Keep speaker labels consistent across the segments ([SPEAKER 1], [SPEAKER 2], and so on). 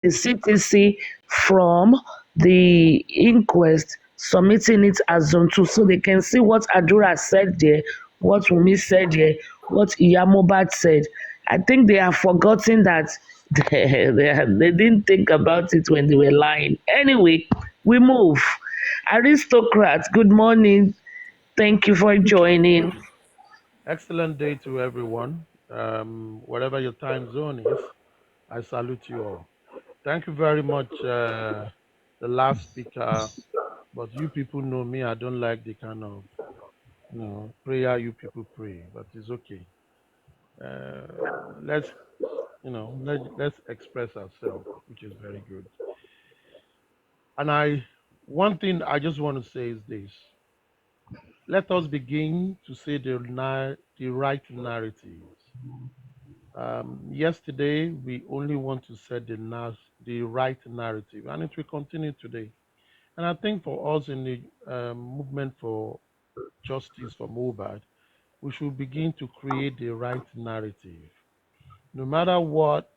[SPEAKER 1] the CTC from the inquest, submitting it as zone 2 so they can see what Adura said there, what Wumi said there, what Iyamobad said. I think they have forgotten that they didn't think about it when they were lying. Anyway, we move. Aristocrat, good morning. Thank you for joining.
[SPEAKER 2] Excellent day to everyone. Whatever your time zone is, I salute you all. Thank you very much, the last speaker. But you people know me, I don't like the kind of prayer you people pray, but it's okay. Let's let's express ourselves, which is very good. And one thing I just want to say is this: let us begin to say the right narratives. Yesterday, we only want to set the right narrative, and it will continue today. And I think for us in the movement for justice for Mohbad, we should begin to create the right narrative. No matter what,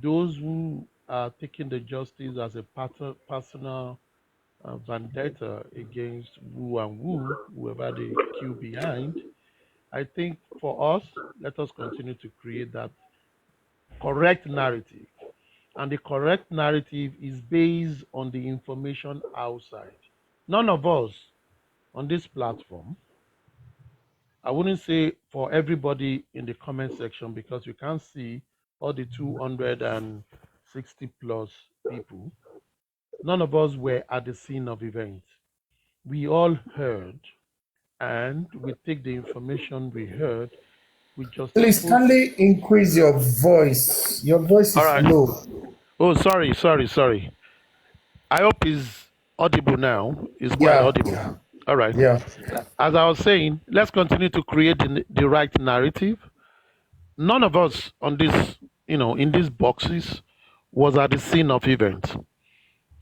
[SPEAKER 2] those who are taking the justice as a personal vendetta against who and whoever they queue behind, I think for us, let us continue to create that correct narrative. And the correct narrative is based on the information outside. None of us on this platform, I wouldn't say for everybody in the comment section because you can't see all the 260 plus people. None of us were at the scene of event. We all heard, and we take the information we heard, we
[SPEAKER 3] Please
[SPEAKER 2] juxtapose.
[SPEAKER 3] kindly increase your voice. Your voice
[SPEAKER 2] All
[SPEAKER 3] is
[SPEAKER 2] right.
[SPEAKER 3] low.
[SPEAKER 2] Oh, sorry. I hope is audible now. It's quite
[SPEAKER 3] Yeah,
[SPEAKER 2] audible. All right.
[SPEAKER 3] yeah.
[SPEAKER 2] As I was saying, let's continue to create the right narrative. None of us on this, in these boxes, was at the scene of event.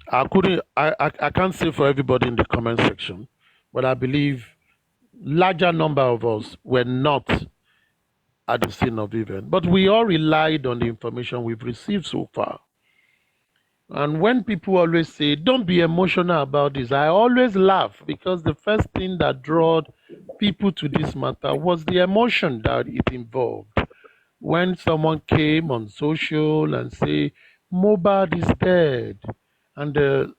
[SPEAKER 2] I couldn't. I can't say for everybody in the comment section, but I believe larger number of us were not at the scene of event. But we all relied on the information we've received so far. And when people always say, don't be emotional about this, I always laugh because the first thing that drew people to this matter was the emotion that it involved. When someone came on social and say, Mohbad is dead, and the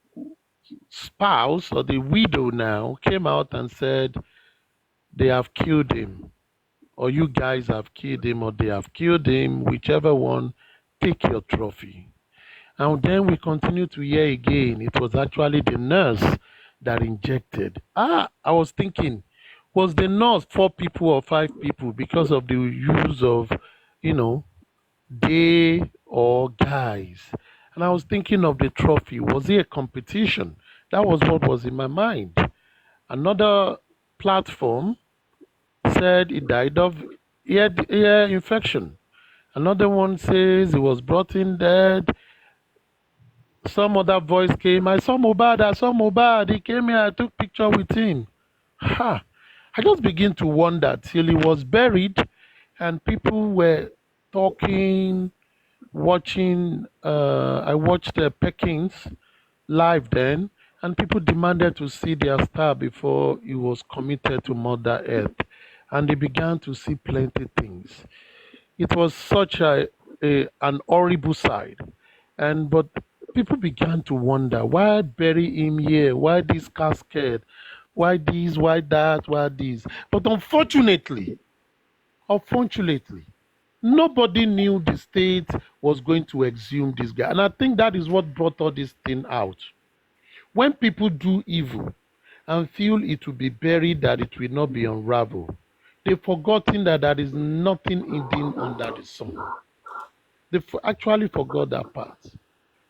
[SPEAKER 2] spouse or the widow now came out and said, they have killed him, or you guys have killed him, or they have killed him, whichever one, take your trophy. And then we continue to hear again, it was actually the nurse that injected. I was thinking, was the nurse 4 people or 5 people because of the use of, you know, they or guys? And I was thinking of the trophy. Was it a competition? That was what was in my mind. Another platform said he died of ear infection. Another one says he was brought in dead. Some other voice came. I saw Mohbad. He came here. I took picture with him. Ha! I just begin to wonder till he was buried, and people were talking, watching. I watched Perkins live then, and people demanded to see their star before he was committed to Mother Earth, and they began to see plenty things. It was such an horrible side, and but people began to wonder why bury him here, why this casket, why this, why that, why this. But unfortunately, nobody knew the state was going to exhume this guy, and I think that is what brought all this thing out. When people do evil and feel it will be buried, that it will not be unraveled, they've forgotten that there is nothing hidden under the sun. They actually forgot that part.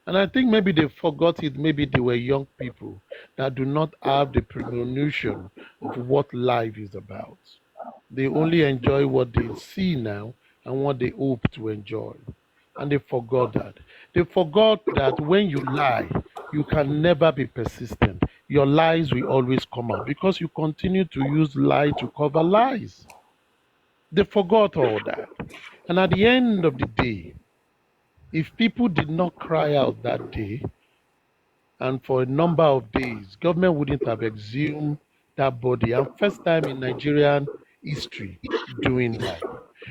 [SPEAKER 2] And I think maybe they forgot it. Maybe they were young people that do not have the premonition of what life is about. They only enjoy what they see now and what they hope to enjoy. And they forgot that. They forgot that when you lie, you can never be persistent. Your lies will always come out because you continue to use lie to cover lies. They forgot all that. And at the end of the day, if people did not cry out that day, and for a number of days, government wouldn't have exhumed that body. And first time in Nigerian history doing that.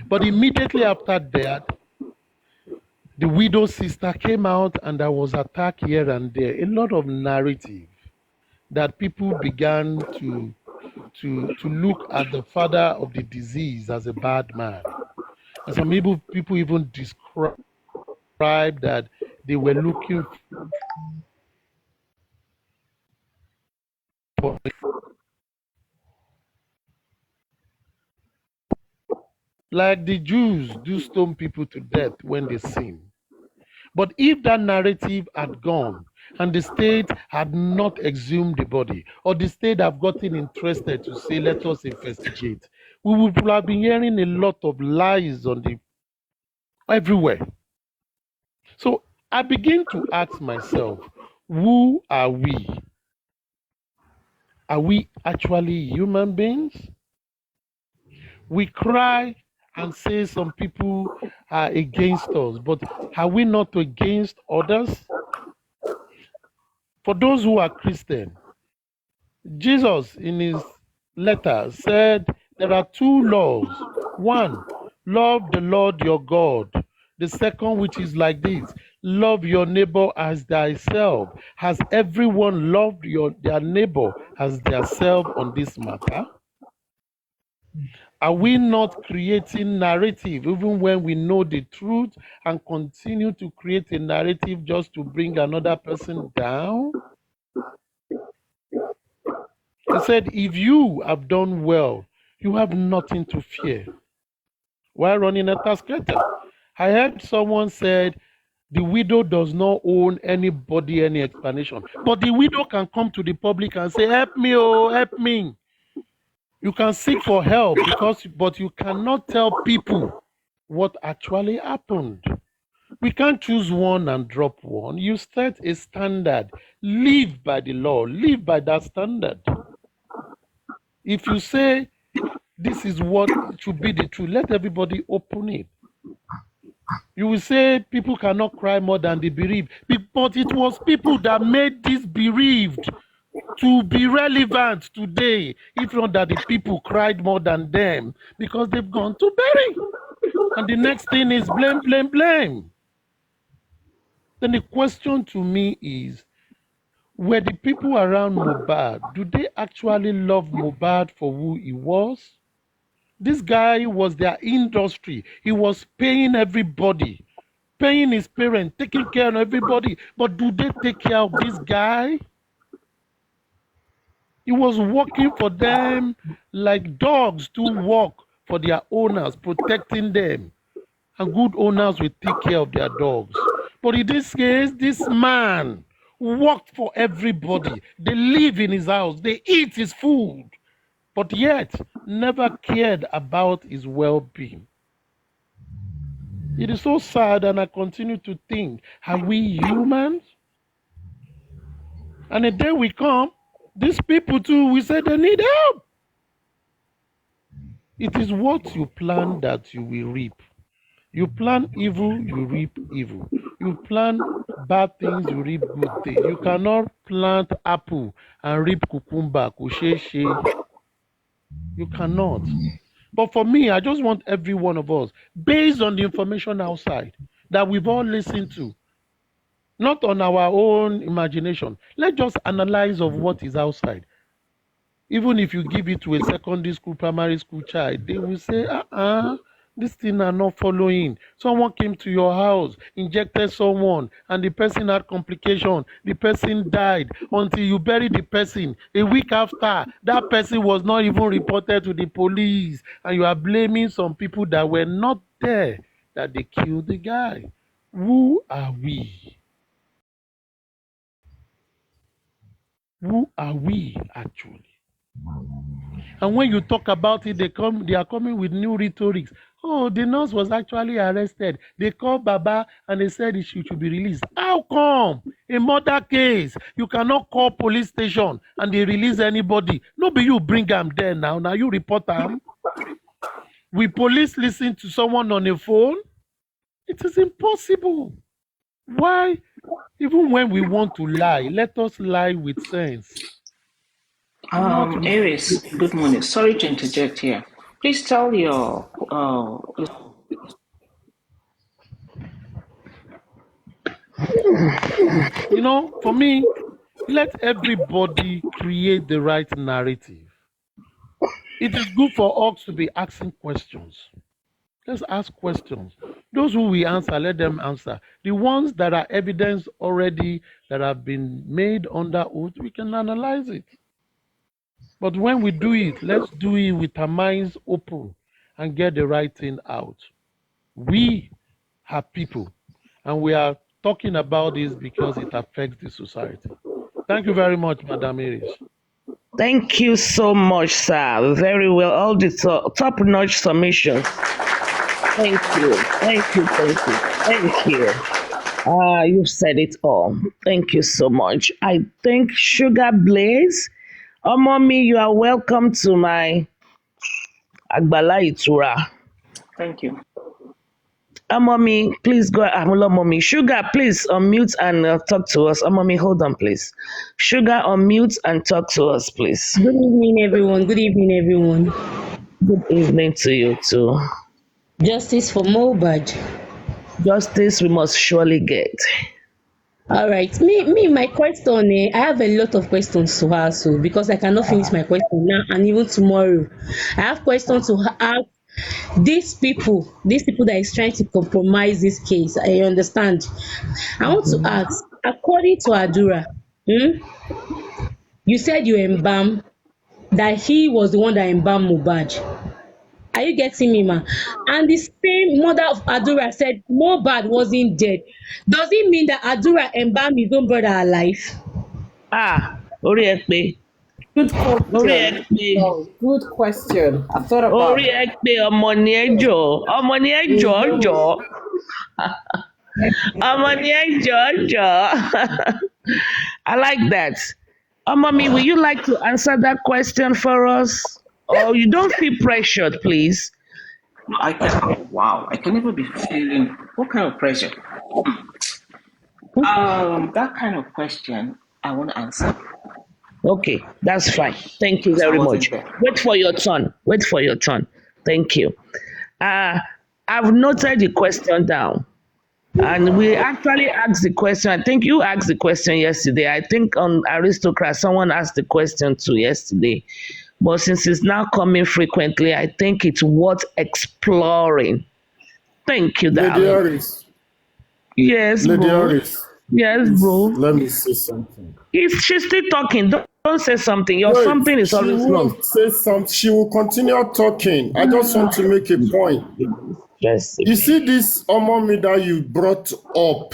[SPEAKER 2] But immediately after that, the widow sister came out and there was attack here and there. A lot of narrative that people began to look at the father of the disease as a bad man. And some people even describe that they were looking for like the Jews do stone people to death when they sin. But if that narrative had gone and the state had not exhumed the body, or the state have gotten interested to say, let us investigate, we would have been hearing a lot of lies on the everywhere. So I begin to ask myself, who are we? Are we actually human beings? We cry and say some people are against us, but are we not against others? For those who are Christian, Jesus in his letter said there are two laws. One, love the Lord your God. The second, which is like this, love your neighbor as thyself. Has everyone loved their neighbor as theirself on this matter? Are we not creating narrative even when we know the truth and continue to create a narrative just to bring another person down? He said, if you have done well, you have nothing to fear. While running a taskletter, I heard someone said, the widow does not own anybody any explanation. But the widow can come to the public and say, help me, oh, help me. You can seek for help, but you cannot tell people what actually happened. We can't choose one and drop one. You set a standard. Live by the law. Live by that standard. If you say this is what should be the truth, let everybody open it. You will say people cannot cry more than the bereaved, but it was people that made this bereaved to be relevant today, if not that the people cried more than them because they've gone to bury. And the next thing is blame, blame, blame. Then the question to me is, were the people around Mohbad, do they actually love Mohbad for who he was? This guy was their industry. He was paying everybody, paying his parents, taking care of everybody. But do they take care of this guy? He was working for them like dogs to work for their owners, protecting them. And good owners will take care of their dogs. But in this case, this man worked for everybody. They live in his house. They eat his food. But yet, never cared about his well-being. It is so sad, and I continue to think, are we humans? And a day will come, these people too, we say they need help. It is what you plant that you will reap. You plant evil, you reap evil. You plant bad things, you reap good things. You cannot plant apple and reap cucumber, kusheshe. You cannot. But for me, I just want every one of us, based on the information outside that we've all listened to, not on our own imagination, let's just analyze of what is outside. Even if you give it to a secondary school, primary school child, they will say, this thing are not following. Someone came to your house, injected someone, and the person had complication. The person died until you buried the person. A week after, that person was not even reported to the police, and you are blaming some people that were not there, that they killed the guy. Who are we? Who are we actually? And when you talk about it, they are coming with new rhetorics. Oh, the nurse was actually arrested. They called Baba and they said she should be released. How come? A murder case, you cannot call police station and they release anybody. No, be you bring them there now. Now you report them. Will police listen to someone on a phone? It is impossible. Why, even when we want to lie, let us lie with sense, not with.
[SPEAKER 4] Aries, good morning. Sorry to interject here. Please tell your
[SPEAKER 2] For me, let everybody create the right narrative. It is good for us to be asking questions. Let's ask questions. Those who we answer, let them answer. The ones that are evidence already that have been made under oath, we can analyze it. But when we do it, let's do it with our minds open and get the right thing out. We are people, and we are talking about this because it affects the society. Thank you very much, Madam Iris.
[SPEAKER 1] Thank you so much, sir. Very well. All the top-notch submissions. Thank you. Thank you. Thank you. Thank you. You've said it all. Thank you so much. I think Sugar Blaze. Mommy, you are welcome to my Agbala Itura.
[SPEAKER 4] thank you.
[SPEAKER 1] Mommy, please go. Mommy. Sugar, please unmute and talk to us. Mommy, hold on, please. Sugar, unmute and talk to us, please.
[SPEAKER 5] Good evening, everyone. Good evening, everyone.
[SPEAKER 1] Good evening to you too.
[SPEAKER 5] Justice for Mohbad.
[SPEAKER 1] Justice we must surely get.
[SPEAKER 5] All right. My question. I have a lot of questions to ask, so because I cannot finish my question now and even tomorrow. I have questions to ask these people that is trying to compromise this case. I understand. I want to ask, according to Adura, you said you embalmed, that he was the one that embalmed Mohbad. Are you getting me, ma? And the same mother of Adura said Mohbad wasn't dead. Does it mean that Adura embalmed his own brother alive?
[SPEAKER 1] Orí ẹ pé.
[SPEAKER 3] Good
[SPEAKER 1] Orí ẹ
[SPEAKER 3] question.
[SPEAKER 1] pé.
[SPEAKER 3] Oh, good question. I thought about
[SPEAKER 1] Orí
[SPEAKER 3] it.
[SPEAKER 1] ẹ pé ọmọ ni ẹ jọ̀ọ́. Ọmọ ni ẹ jọ̀ọ́ jọ̀ọ́. Ọmọ ni ẹ jọ̀ọ́ jọ̀ọ́. I like that. Mommy, will you like to answer that question for us? Or you don't feel pressured, please.
[SPEAKER 4] I can never be feeling what kind of pressure. That kind of question I want to answer.
[SPEAKER 1] Okay, that's fine. Thank you very much. Wait for your turn. Wait for your turn. Thank you. I've noted the question down. And we actually asked the question. I think you asked the question yesterday. I think on Aristocrat, someone asked the question too yesterday. But since it's now coming frequently, I think it's worth exploring. Thank you,
[SPEAKER 3] Lady
[SPEAKER 1] darling.
[SPEAKER 3] Harris.
[SPEAKER 1] Yes,
[SPEAKER 3] Lady
[SPEAKER 1] bro.
[SPEAKER 3] Harris.
[SPEAKER 1] Yes, bro.
[SPEAKER 3] Let me say something.
[SPEAKER 1] She's still talking. Don't say something. Your
[SPEAKER 3] Wait,
[SPEAKER 1] something is
[SPEAKER 3] she
[SPEAKER 1] always
[SPEAKER 3] will
[SPEAKER 1] wrong.
[SPEAKER 3] say something. She will continue talking. I just want to make a point.
[SPEAKER 1] Yes.
[SPEAKER 3] You see this Omomi that you brought up?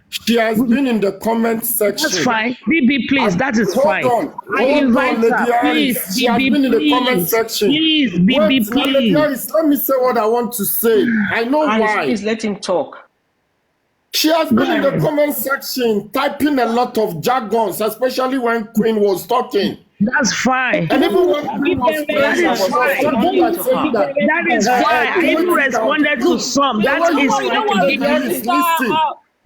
[SPEAKER 3] She has been in the comment section.
[SPEAKER 1] That's fine. BB, please. That is fine.
[SPEAKER 3] Hold
[SPEAKER 1] I
[SPEAKER 3] on,
[SPEAKER 1] invite
[SPEAKER 3] Lady
[SPEAKER 1] her.
[SPEAKER 3] Harris.
[SPEAKER 1] Please,
[SPEAKER 3] She has
[SPEAKER 1] BB,
[SPEAKER 3] been in the comment
[SPEAKER 1] please.
[SPEAKER 3] section.
[SPEAKER 1] Please,
[SPEAKER 3] Wait,
[SPEAKER 1] BB,
[SPEAKER 3] Lady
[SPEAKER 1] please.
[SPEAKER 3] Harris, let me say what I want to say. I know
[SPEAKER 4] Alice,
[SPEAKER 3] why.
[SPEAKER 4] please let him talk.
[SPEAKER 3] She has been in the comment section typing a lot of jargons, especially when Queen was talking.
[SPEAKER 1] That's fine.
[SPEAKER 3] And even when Queen was
[SPEAKER 1] That
[SPEAKER 3] praying, I
[SPEAKER 1] is
[SPEAKER 3] was
[SPEAKER 1] fine.
[SPEAKER 3] something like saying that.
[SPEAKER 1] That is fine. I even responded to some. That is fine.
[SPEAKER 3] Lady Harris, listen.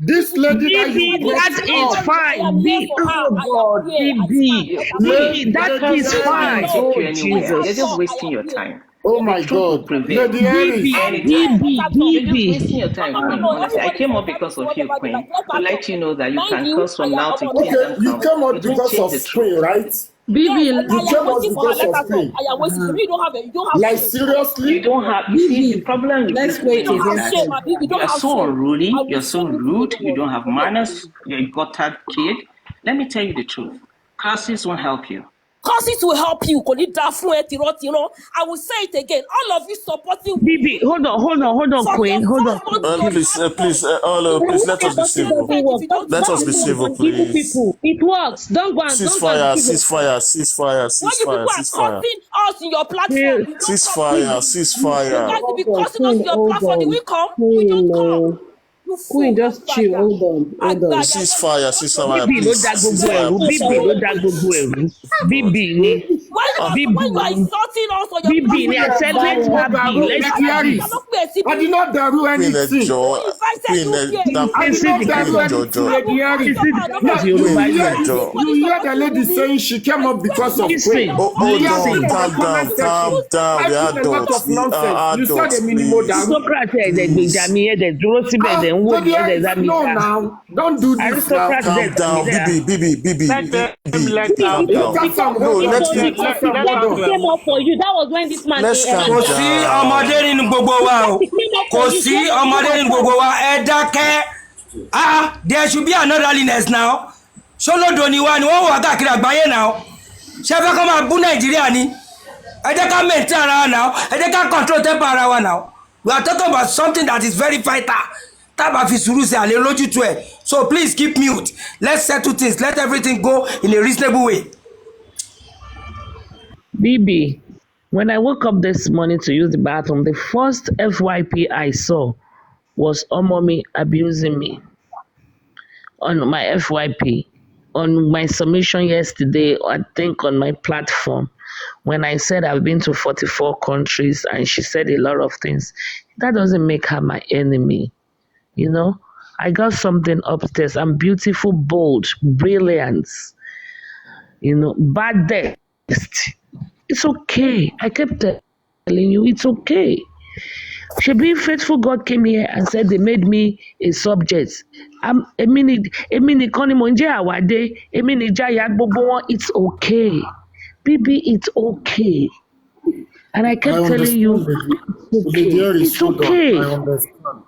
[SPEAKER 3] This lady that you
[SPEAKER 1] BB, that
[SPEAKER 3] brought
[SPEAKER 1] is
[SPEAKER 3] up,
[SPEAKER 1] fine. Oh God, BB, that is fine.
[SPEAKER 4] Take
[SPEAKER 1] Oh
[SPEAKER 4] you anywhere. You're
[SPEAKER 1] Jesus.
[SPEAKER 4] just wasting your time.
[SPEAKER 3] oh my
[SPEAKER 4] Truth will
[SPEAKER 3] God,
[SPEAKER 4] prevail.
[SPEAKER 3] Lady Harris,
[SPEAKER 4] Anytime. You're just wasting your time, Queen. Honestly, I came up because of you, Queen, to let you know that you can curse from now to
[SPEAKER 3] okay,
[SPEAKER 4] kingdom
[SPEAKER 3] you
[SPEAKER 4] come.
[SPEAKER 3] came out
[SPEAKER 4] It won't
[SPEAKER 3] because
[SPEAKER 4] change
[SPEAKER 3] of
[SPEAKER 4] the truth.
[SPEAKER 3] Queen, right?
[SPEAKER 5] BB,
[SPEAKER 3] You came out because of Queen. Like seriously?
[SPEAKER 4] You don't have. You see, the problem with
[SPEAKER 6] Let's
[SPEAKER 4] this
[SPEAKER 6] wait
[SPEAKER 4] Queen
[SPEAKER 6] till
[SPEAKER 4] is
[SPEAKER 6] this
[SPEAKER 4] that you are so unruly. You're so rude. You don't have manners. You're a gutted kid. Let me tell you the truth. Curses won't help you.
[SPEAKER 6] Curses will help you. I will say it again. All of you supporting
[SPEAKER 1] BB, hold on, Queen, hold on.
[SPEAKER 7] Please, let us be civil. Let us be civil,
[SPEAKER 5] Evil
[SPEAKER 7] please.
[SPEAKER 5] people. It works. Don't go and
[SPEAKER 7] Ceasefire,
[SPEAKER 5] give us.
[SPEAKER 7] ceasefire, ceasefire,
[SPEAKER 6] when you people are
[SPEAKER 7] ceasefire,
[SPEAKER 6] cursing us in your platform, you don't come.
[SPEAKER 7] ceasefire,
[SPEAKER 6] You
[SPEAKER 7] ceasefire.
[SPEAKER 6] guys will be
[SPEAKER 5] Hold on,
[SPEAKER 6] cursing us in
[SPEAKER 5] Queen,
[SPEAKER 6] your
[SPEAKER 5] hold
[SPEAKER 6] platform. Do
[SPEAKER 5] on.
[SPEAKER 6] we come? We
[SPEAKER 5] Queen,
[SPEAKER 6] don't come.
[SPEAKER 5] no.
[SPEAKER 6] You
[SPEAKER 5] Queen,
[SPEAKER 6] fool.
[SPEAKER 5] just chill. Hold on, hold on.
[SPEAKER 7] Ceasefire, ceasefire,
[SPEAKER 1] BB ló
[SPEAKER 7] please.
[SPEAKER 1] dá gbogbo
[SPEAKER 7] Ceasefire,
[SPEAKER 1] ẹ̀rú.
[SPEAKER 7] please.
[SPEAKER 1] BB ló dá gbogbo ẹ̀rú. BB ni.
[SPEAKER 6] Why you are
[SPEAKER 1] Bibi,
[SPEAKER 6] insulting us on your
[SPEAKER 1] Bibi, I said let her be. Let's
[SPEAKER 3] Lady
[SPEAKER 1] see.
[SPEAKER 3] Harris, I did not dare do
[SPEAKER 7] Queen
[SPEAKER 3] anything.
[SPEAKER 7] Ejo,
[SPEAKER 6] invited you here.
[SPEAKER 7] Queen
[SPEAKER 3] I did not dare do
[SPEAKER 7] Queen
[SPEAKER 3] anything,
[SPEAKER 7] Jojo,
[SPEAKER 3] Lady Harris.
[SPEAKER 1] Is it
[SPEAKER 3] Now,
[SPEAKER 1] because
[SPEAKER 3] you
[SPEAKER 1] Yoruba
[SPEAKER 7] Queen
[SPEAKER 3] hear,
[SPEAKER 1] girl?
[SPEAKER 7] Jojo.
[SPEAKER 3] you hear the lady saying she came up because of
[SPEAKER 1] Listen.
[SPEAKER 3] Queen.
[SPEAKER 7] Oh,
[SPEAKER 3] You
[SPEAKER 7] hold
[SPEAKER 3] hear
[SPEAKER 7] on,
[SPEAKER 3] people in the
[SPEAKER 7] calm
[SPEAKER 3] comment
[SPEAKER 7] down,
[SPEAKER 3] section
[SPEAKER 7] calm down. We
[SPEAKER 3] typing a lot
[SPEAKER 7] adults,
[SPEAKER 3] of
[SPEAKER 7] we are
[SPEAKER 3] nonsense. You saw
[SPEAKER 7] adults,
[SPEAKER 3] the minimo
[SPEAKER 7] please.
[SPEAKER 3] down.
[SPEAKER 1] Aristocrat ẹ̀dẹ̀ gbèjà mi ẹ̀dẹ̀ dúró síbẹ̀ ẹ̀dẹ̀ ń wò
[SPEAKER 3] Lady
[SPEAKER 1] mí ẹ̀dẹ̀
[SPEAKER 3] Harris,
[SPEAKER 1] dá mi
[SPEAKER 3] no
[SPEAKER 1] dá.
[SPEAKER 3] now. Don't do this now.
[SPEAKER 1] Aristocrat
[SPEAKER 7] Calm
[SPEAKER 1] dẹ̀ dá mi
[SPEAKER 7] down,
[SPEAKER 1] dá.
[SPEAKER 7] Bibi,
[SPEAKER 2] Let them let
[SPEAKER 7] Bibi,
[SPEAKER 2] her
[SPEAKER 7] calm
[SPEAKER 5] Because
[SPEAKER 7] down.
[SPEAKER 2] talk.
[SPEAKER 3] That's how
[SPEAKER 7] No,
[SPEAKER 3] hold on.
[SPEAKER 7] let
[SPEAKER 5] because
[SPEAKER 7] me,
[SPEAKER 5] because
[SPEAKER 2] Let
[SPEAKER 5] when
[SPEAKER 2] her
[SPEAKER 5] it came up for you, that was when this man
[SPEAKER 7] let's
[SPEAKER 5] came.
[SPEAKER 7] calm
[SPEAKER 8] kò sí ọmọdé
[SPEAKER 7] down.
[SPEAKER 8] nínú gbogbo wa o
[SPEAKER 5] It came up
[SPEAKER 8] kò
[SPEAKER 5] for you.
[SPEAKER 8] sí
[SPEAKER 5] When it
[SPEAKER 8] ọmọdé
[SPEAKER 5] came
[SPEAKER 8] nínú
[SPEAKER 5] up
[SPEAKER 8] gbogbo
[SPEAKER 5] for
[SPEAKER 8] wa ẹ dákẹ́ there should be an orderliness now ṣólódò ni wa ni wọ́n wà káàkiri àgbáyé now ṣé fẹ́ kọ́ máa bú nàìjíríà ni ẹ jẹ́ ká maintain ara wa now ẹ jẹ́ ká control temper ara wa now we are talking about something that is very vital tábà fi sùúrù sí àlè lójútu ẹ̀ so please keep mute let's settle things let everything go in a reasonable way.
[SPEAKER 1] Bibi, when I woke up this morning to use the bathroom, the first FYP I saw was Omomi abusing me on my FYP. On my submission yesterday, I think on my platform, when I said I've been to 44 countries and she said a lot of things, that doesn't make her my enemy. You know, I got something upstairs. I'm beautiful, bold, brilliant, baddest. It's okay. I kept telling you, it's okay. Shebi faithful God came here and said they made me a subject. Èmi nìkan ni mò ń jẹ́ àwádé, èmi nìjáyà gbogbo wọn. It's okay. Bibi, it's okay. And I kept telling you, it's okay.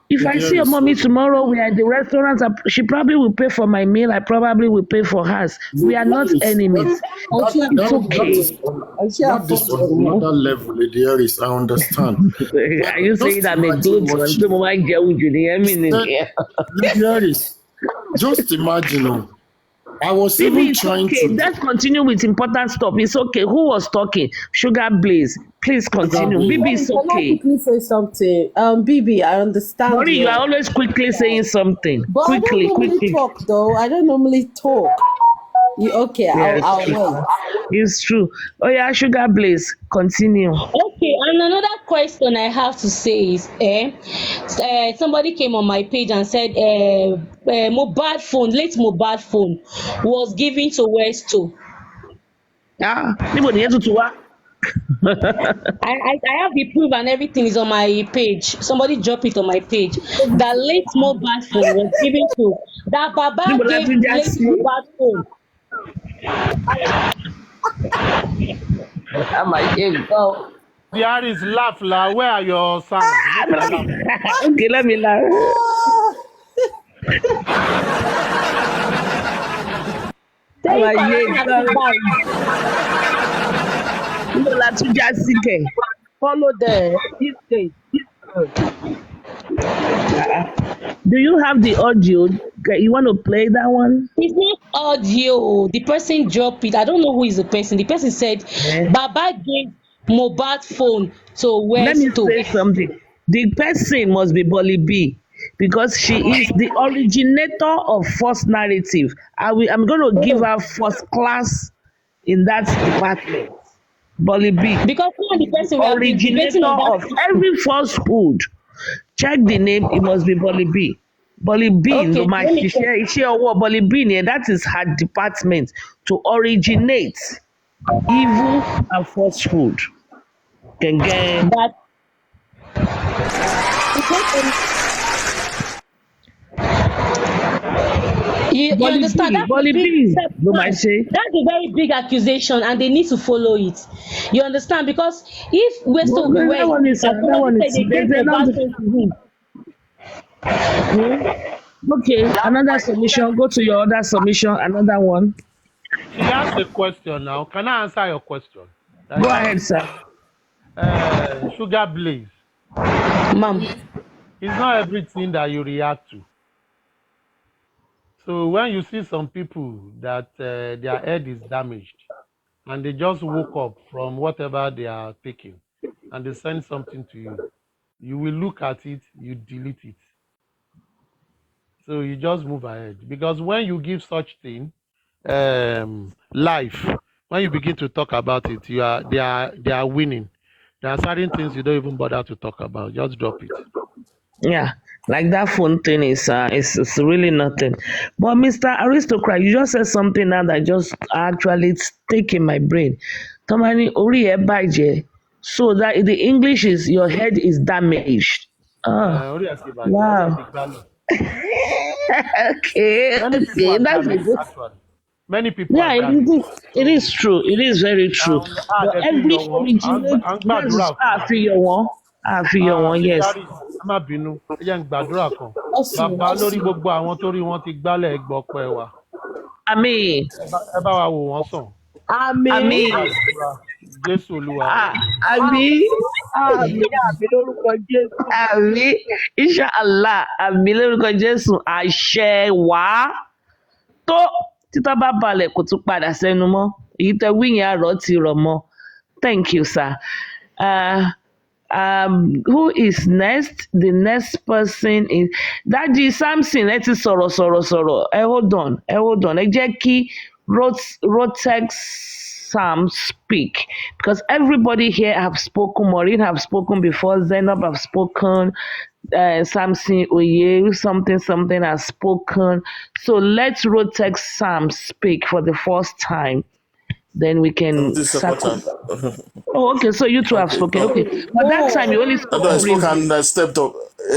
[SPEAKER 1] If I see your mommy tomorrow, we are in the restaurant, she probably will pay for my meal, I probably will pay for hers. We are not enemies. It's okay.
[SPEAKER 3] Not this on another level, Lady Harris, I understand.
[SPEAKER 1] Are you saying I'm a good one? So mo máa ń jẹun jù ní ẹ̀mí nìyẹn.
[SPEAKER 3] Lady Harris, just imagine, I was
[SPEAKER 1] Bibi,
[SPEAKER 3] even
[SPEAKER 1] it's
[SPEAKER 3] trying
[SPEAKER 1] okay.
[SPEAKER 3] to.
[SPEAKER 1] Let's continue with important stuff. It's okay. Who was talking? Sugar Blaze. Please continue.
[SPEAKER 3] Blaze.
[SPEAKER 1] Bibi, it's
[SPEAKER 9] Can I
[SPEAKER 1] okay.
[SPEAKER 9] quickly say something? Bibi, I understand.
[SPEAKER 1] Sorry, you are always quickly saying something.
[SPEAKER 9] But I don't normally talk though. I don't normally talk. Okay,
[SPEAKER 1] Yeah,
[SPEAKER 9] I'll
[SPEAKER 1] it's true.
[SPEAKER 9] wait.
[SPEAKER 1] It's true. Oh yeah, Sugar Blaze, continue.
[SPEAKER 5] Okay, and another question I have to say is, somebody came on my page and said, mobile phone, late mobile phone was given to Westo.
[SPEAKER 1] Níbo nìyẹn tuntun wá?
[SPEAKER 5] I have the proof and everything is on my page. Somebody drop it on my page. That late mobile phone was given to that Baba
[SPEAKER 1] Níbo la
[SPEAKER 5] gave
[SPEAKER 1] tún já
[SPEAKER 5] late
[SPEAKER 1] sí?
[SPEAKER 5] mobile phone.
[SPEAKER 2] The Harris laugh la. Where are your sounds?
[SPEAKER 1] Okay, let me laugh. Àlàyé ìgbà níbo la tún já sí kẹ̀?
[SPEAKER 6] Follow the this page.
[SPEAKER 1] Do you have the audio? You want to play that one?
[SPEAKER 5] It's not audio. The person dropped it. I don't know who is the person. The person said, Baba gave mobile phone to
[SPEAKER 1] Let me
[SPEAKER 5] Westo.
[SPEAKER 1] say something. The person must be Bolly B because she is the originator of false narrative. I'm going to give her first class in that department. Bolly B.
[SPEAKER 5] Because when the person we have been debating
[SPEAKER 1] Originator
[SPEAKER 5] on
[SPEAKER 1] of
[SPEAKER 5] that.
[SPEAKER 1] every falsehood. Check the name, it must be Bolly B. Bolly B,
[SPEAKER 5] Okay,
[SPEAKER 1] no my
[SPEAKER 5] let me check.
[SPEAKER 1] share what Bolly B near, that is her department to originate evil and falsehood. Genge.
[SPEAKER 5] That you
[SPEAKER 1] Bolly
[SPEAKER 5] understand?
[SPEAKER 1] B,
[SPEAKER 5] That's
[SPEAKER 1] Bolly
[SPEAKER 5] a big
[SPEAKER 1] B,
[SPEAKER 5] step
[SPEAKER 1] no my
[SPEAKER 5] back.
[SPEAKER 1] say.
[SPEAKER 5] That's a very big accusation, and they need to follow it. You understand? Because if we're still
[SPEAKER 1] Well,
[SPEAKER 5] aware
[SPEAKER 1] that one is
[SPEAKER 5] that somebody said they gave
[SPEAKER 1] there's
[SPEAKER 5] mobile
[SPEAKER 1] another.
[SPEAKER 5] phone to him.
[SPEAKER 1] Okay, another submission. Go to your other submission, another one.
[SPEAKER 2] She asked a question now. Can I answer your question?
[SPEAKER 1] Go ahead, sir.
[SPEAKER 2] Sugar Blaze.
[SPEAKER 5] Ma'am.
[SPEAKER 2] It's not everything that you react to. So when you see some people that their head is damaged and they just woke up from whatever they are taking and they send something to you, you will look at it, you delete it. So you just move ahead. Because when you give such thing life, when you begin to talk about it, they are winning. There are certain things you don't even bother to talk about. Just drop it.
[SPEAKER 1] Yeah, like that phone thing is really nothing. But Mr. Aristocrat, you just said something now that just actually stick in my brain. Tomani ori ẹ bàjẹ́. So that the English is your head is damaged. Oh,
[SPEAKER 2] Orí ẹ̀ ti bàjẹ́, orí ẹ̀
[SPEAKER 1] wow.
[SPEAKER 2] ti gbálẹ̀.
[SPEAKER 1] Okay,
[SPEAKER 2] Many people
[SPEAKER 1] okay,
[SPEAKER 2] are
[SPEAKER 1] that's a
[SPEAKER 2] damaged,
[SPEAKER 1] good.
[SPEAKER 2] actually. Many people
[SPEAKER 1] Yeah,
[SPEAKER 2] are damaged.
[SPEAKER 1] it is true. It is very true. But
[SPEAKER 2] Àdẹ̀fí
[SPEAKER 1] every
[SPEAKER 2] yọ̀ wọ́n,
[SPEAKER 1] originate
[SPEAKER 2] à ń
[SPEAKER 1] that's
[SPEAKER 2] gbàdúrà fún wọn.
[SPEAKER 1] àfihàn wọn, yes.
[SPEAKER 2] Secretary, ẹ má bínú, ẹ jẹ́ ń gbàdúrà kan.
[SPEAKER 9] Awesome,
[SPEAKER 2] Bàbá lórí
[SPEAKER 9] awesome.
[SPEAKER 2] gbogbo àwọn tó rí wọn ti gbálẹ̀ gbọ́pẹ́ wa.
[SPEAKER 1] Àmín.
[SPEAKER 2] Ẹ bá wa wò wọ́n sàn.
[SPEAKER 9] Àmín.
[SPEAKER 1] Àmín.
[SPEAKER 2] Gbàdúrà Jésù Olúwa.
[SPEAKER 1] Àmín.
[SPEAKER 9] Àmín lórúkọ Jésù.
[SPEAKER 1] Àmín. Inshallah. Àmín lórúkọ Jésù. Àṣẹ wá. Tó títọ́ bá balẹ̀ kò tún padà sẹ́nu mọ́. Èyí tẹ wí yẹn àrọ́ ti rọ̀ mọ́. Thank you, sir. Who is next? The next person is Daddy Samson. Ẹ ti sọ̀rọ̀. Hold on. Ẹ jẹ́ kí Rotex Sam speak, because everybody here have spoken. Maureen have spoken before. Zainab have spoken. Samson Oye something has spoken. So let Rotex Sam speak for the first time. Then we can
[SPEAKER 7] This is the
[SPEAKER 1] circle.
[SPEAKER 7] second time.
[SPEAKER 1] Oh, okay. So you two have spoken. Okay, but that time you only spoke
[SPEAKER 7] No, I spoke
[SPEAKER 1] briefly.
[SPEAKER 7] and I stepped up.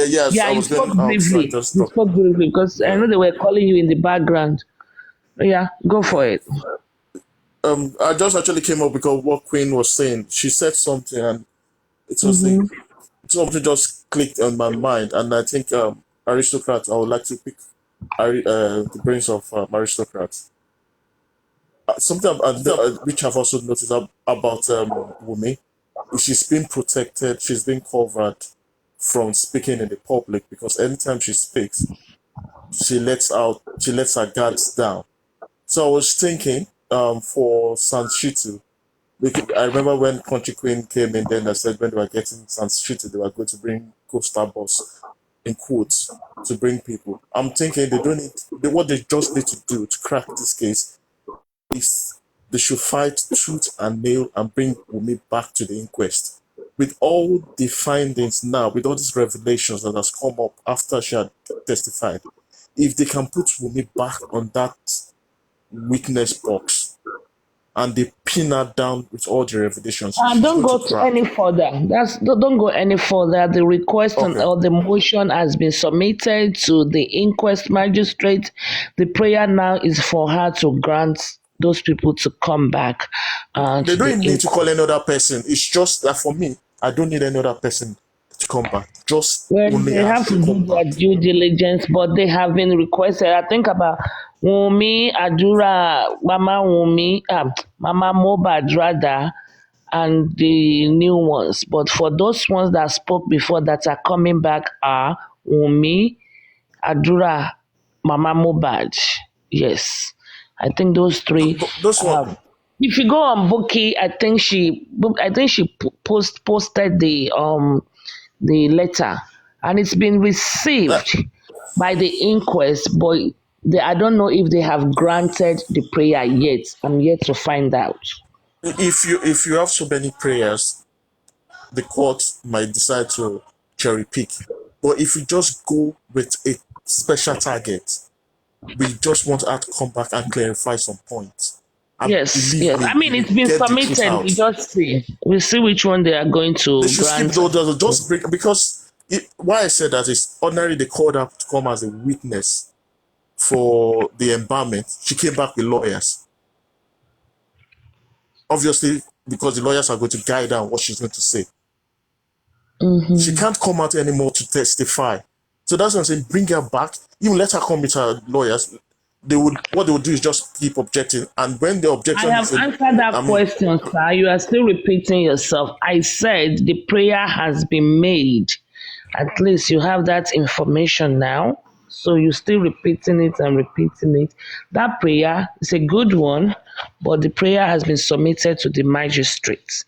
[SPEAKER 7] Yes,
[SPEAKER 1] Yeah,
[SPEAKER 7] I
[SPEAKER 1] you
[SPEAKER 7] was
[SPEAKER 1] spoke
[SPEAKER 7] going
[SPEAKER 1] briefly.
[SPEAKER 7] outside. Just
[SPEAKER 1] You
[SPEAKER 7] stop.
[SPEAKER 1] spoke briefly because I know they were calling you in the background. Yeah, go for it.
[SPEAKER 7] I just actually came up because what Queen was saying. She said something, and it was something just clicked on my mind. And I think Aristocrat. I would like to pick the brains of Aristocrat. Something which I've also noticed about Wumi. She's been protected. She's been covered from speaking in the public because anytime she speaks, she lets her guards down. So I was thinking, for Sanshitu, I remember when Country Queen came in, then I said when they were getting Sanshitu, they were going to bring co-star boss in quotes to bring people. I'm thinking they don't need, what they just need to do to crack this case is they should fight tooth and nail and bring Wumi back to the inquest. With all the findings now, with all these revelations that has come up after she had testified, if they can put Wumi back on that witness box and they pin her down with all the revelations, she's
[SPEAKER 1] Don't
[SPEAKER 7] going
[SPEAKER 1] go
[SPEAKER 7] to crack.
[SPEAKER 1] any further. Don't go any further. The request
[SPEAKER 7] Okay.
[SPEAKER 1] or the motion has been submitted to the inquest magistrate. The prayer now is for her to grant those people to come back.
[SPEAKER 7] They
[SPEAKER 1] To the
[SPEAKER 7] don't need to
[SPEAKER 1] inquest.
[SPEAKER 7] call any other person. It's just that for me, I don't need any other person to come back. Just
[SPEAKER 1] Well,
[SPEAKER 7] only
[SPEAKER 1] they
[SPEAKER 7] her
[SPEAKER 1] have
[SPEAKER 7] to
[SPEAKER 1] to do
[SPEAKER 7] come
[SPEAKER 1] their
[SPEAKER 7] back.
[SPEAKER 1] due diligence, but they have been requested. I think about Wumi, Adura, Mama Wumi, Mama Mohbad rather, and the new ones. But for those ones that spoke before that are coming back are Wumi, Adura, Mama Mohbad. Yes, I think those three.
[SPEAKER 7] Those one,
[SPEAKER 1] If you go on Bookie, I think she posted the letter, and it's been received by the inquest, but I don't know if they have granted the prayer yet. I'm yet to find out.
[SPEAKER 7] if you have so many prayers, the court might decide to cherry pick. But if you just go with a special target, we just want her to come back and clarify some points. And
[SPEAKER 1] Yes,
[SPEAKER 7] believe
[SPEAKER 1] yes.
[SPEAKER 7] me,
[SPEAKER 1] I mean,
[SPEAKER 7] you
[SPEAKER 1] it's been
[SPEAKER 7] get the truth
[SPEAKER 1] submitted. We
[SPEAKER 7] out.
[SPEAKER 1] just see. We see which one they are going to
[SPEAKER 7] They should skip
[SPEAKER 1] grant.
[SPEAKER 7] those, just bring, because why I said that is ordinarily they called her to come as a witness for the embalmment. She came back with lawyers. Obviously, because the lawyers are going to guide her on what she's going to say. She can't come out anymore to testify. So that's what I'm saying. Bring her back. Even let her come with her lawyers. What they would do is just keep objecting. And when the
[SPEAKER 1] I
[SPEAKER 7] objection
[SPEAKER 1] have
[SPEAKER 7] is
[SPEAKER 1] answered that question, sir. You are still repeating yourself. I said the prayer has been made. At least you have that information now. So you're still repeating it and repeating it. That prayer is a good one, but the prayer has been submitted to the magistrate.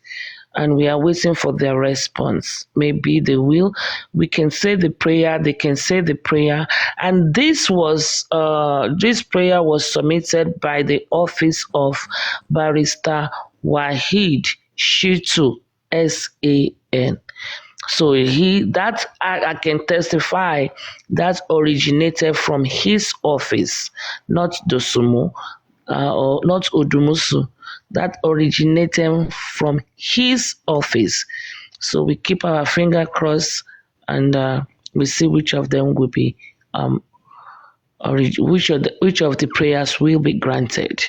[SPEAKER 1] and we are waiting for their response. Maybe they will. We can say the prayer, they can say the prayer. And this prayer was submitted by the office of Barrister Wahid Shitu, SAN. So I can testify that originated from his office, not Dosumu, or not Odumusu. That originated from his office. So we keep our finger crossed, and we see which of them will be which of the prayers will be granted.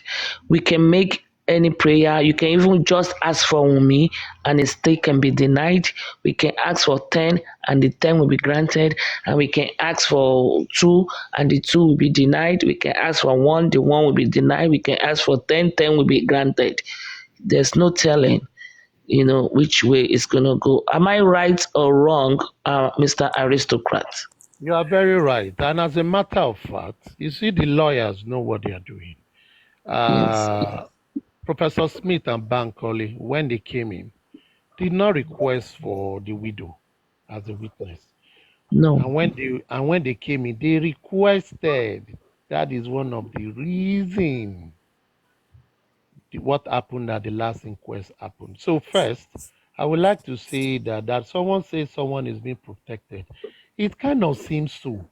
[SPEAKER 1] We can make any prayer. You can even just ask for Wumi and it still can be denied. We can ask for 10 and the 10 will be granted. And we can ask for 2 and the 2 will be denied. We can ask for 1, the 1 will be denied. We can ask for 10, 10 will be granted. There's no telling, which way it's going to go. Am I right or wrong, Mr. Aristocrat?
[SPEAKER 2] You are very right. And as a matter of fact, you see, the lawyers know what they are doing.
[SPEAKER 1] Yes.
[SPEAKER 2] Professor Smith and Bankole, when they came in, did not request for the widow as a witness.
[SPEAKER 1] No.
[SPEAKER 2] And when they came in, they requested. That is one of the reasons what happened at the last inquest happened. So first, I would like to say that someone says someone is being protected. It kind of seems so,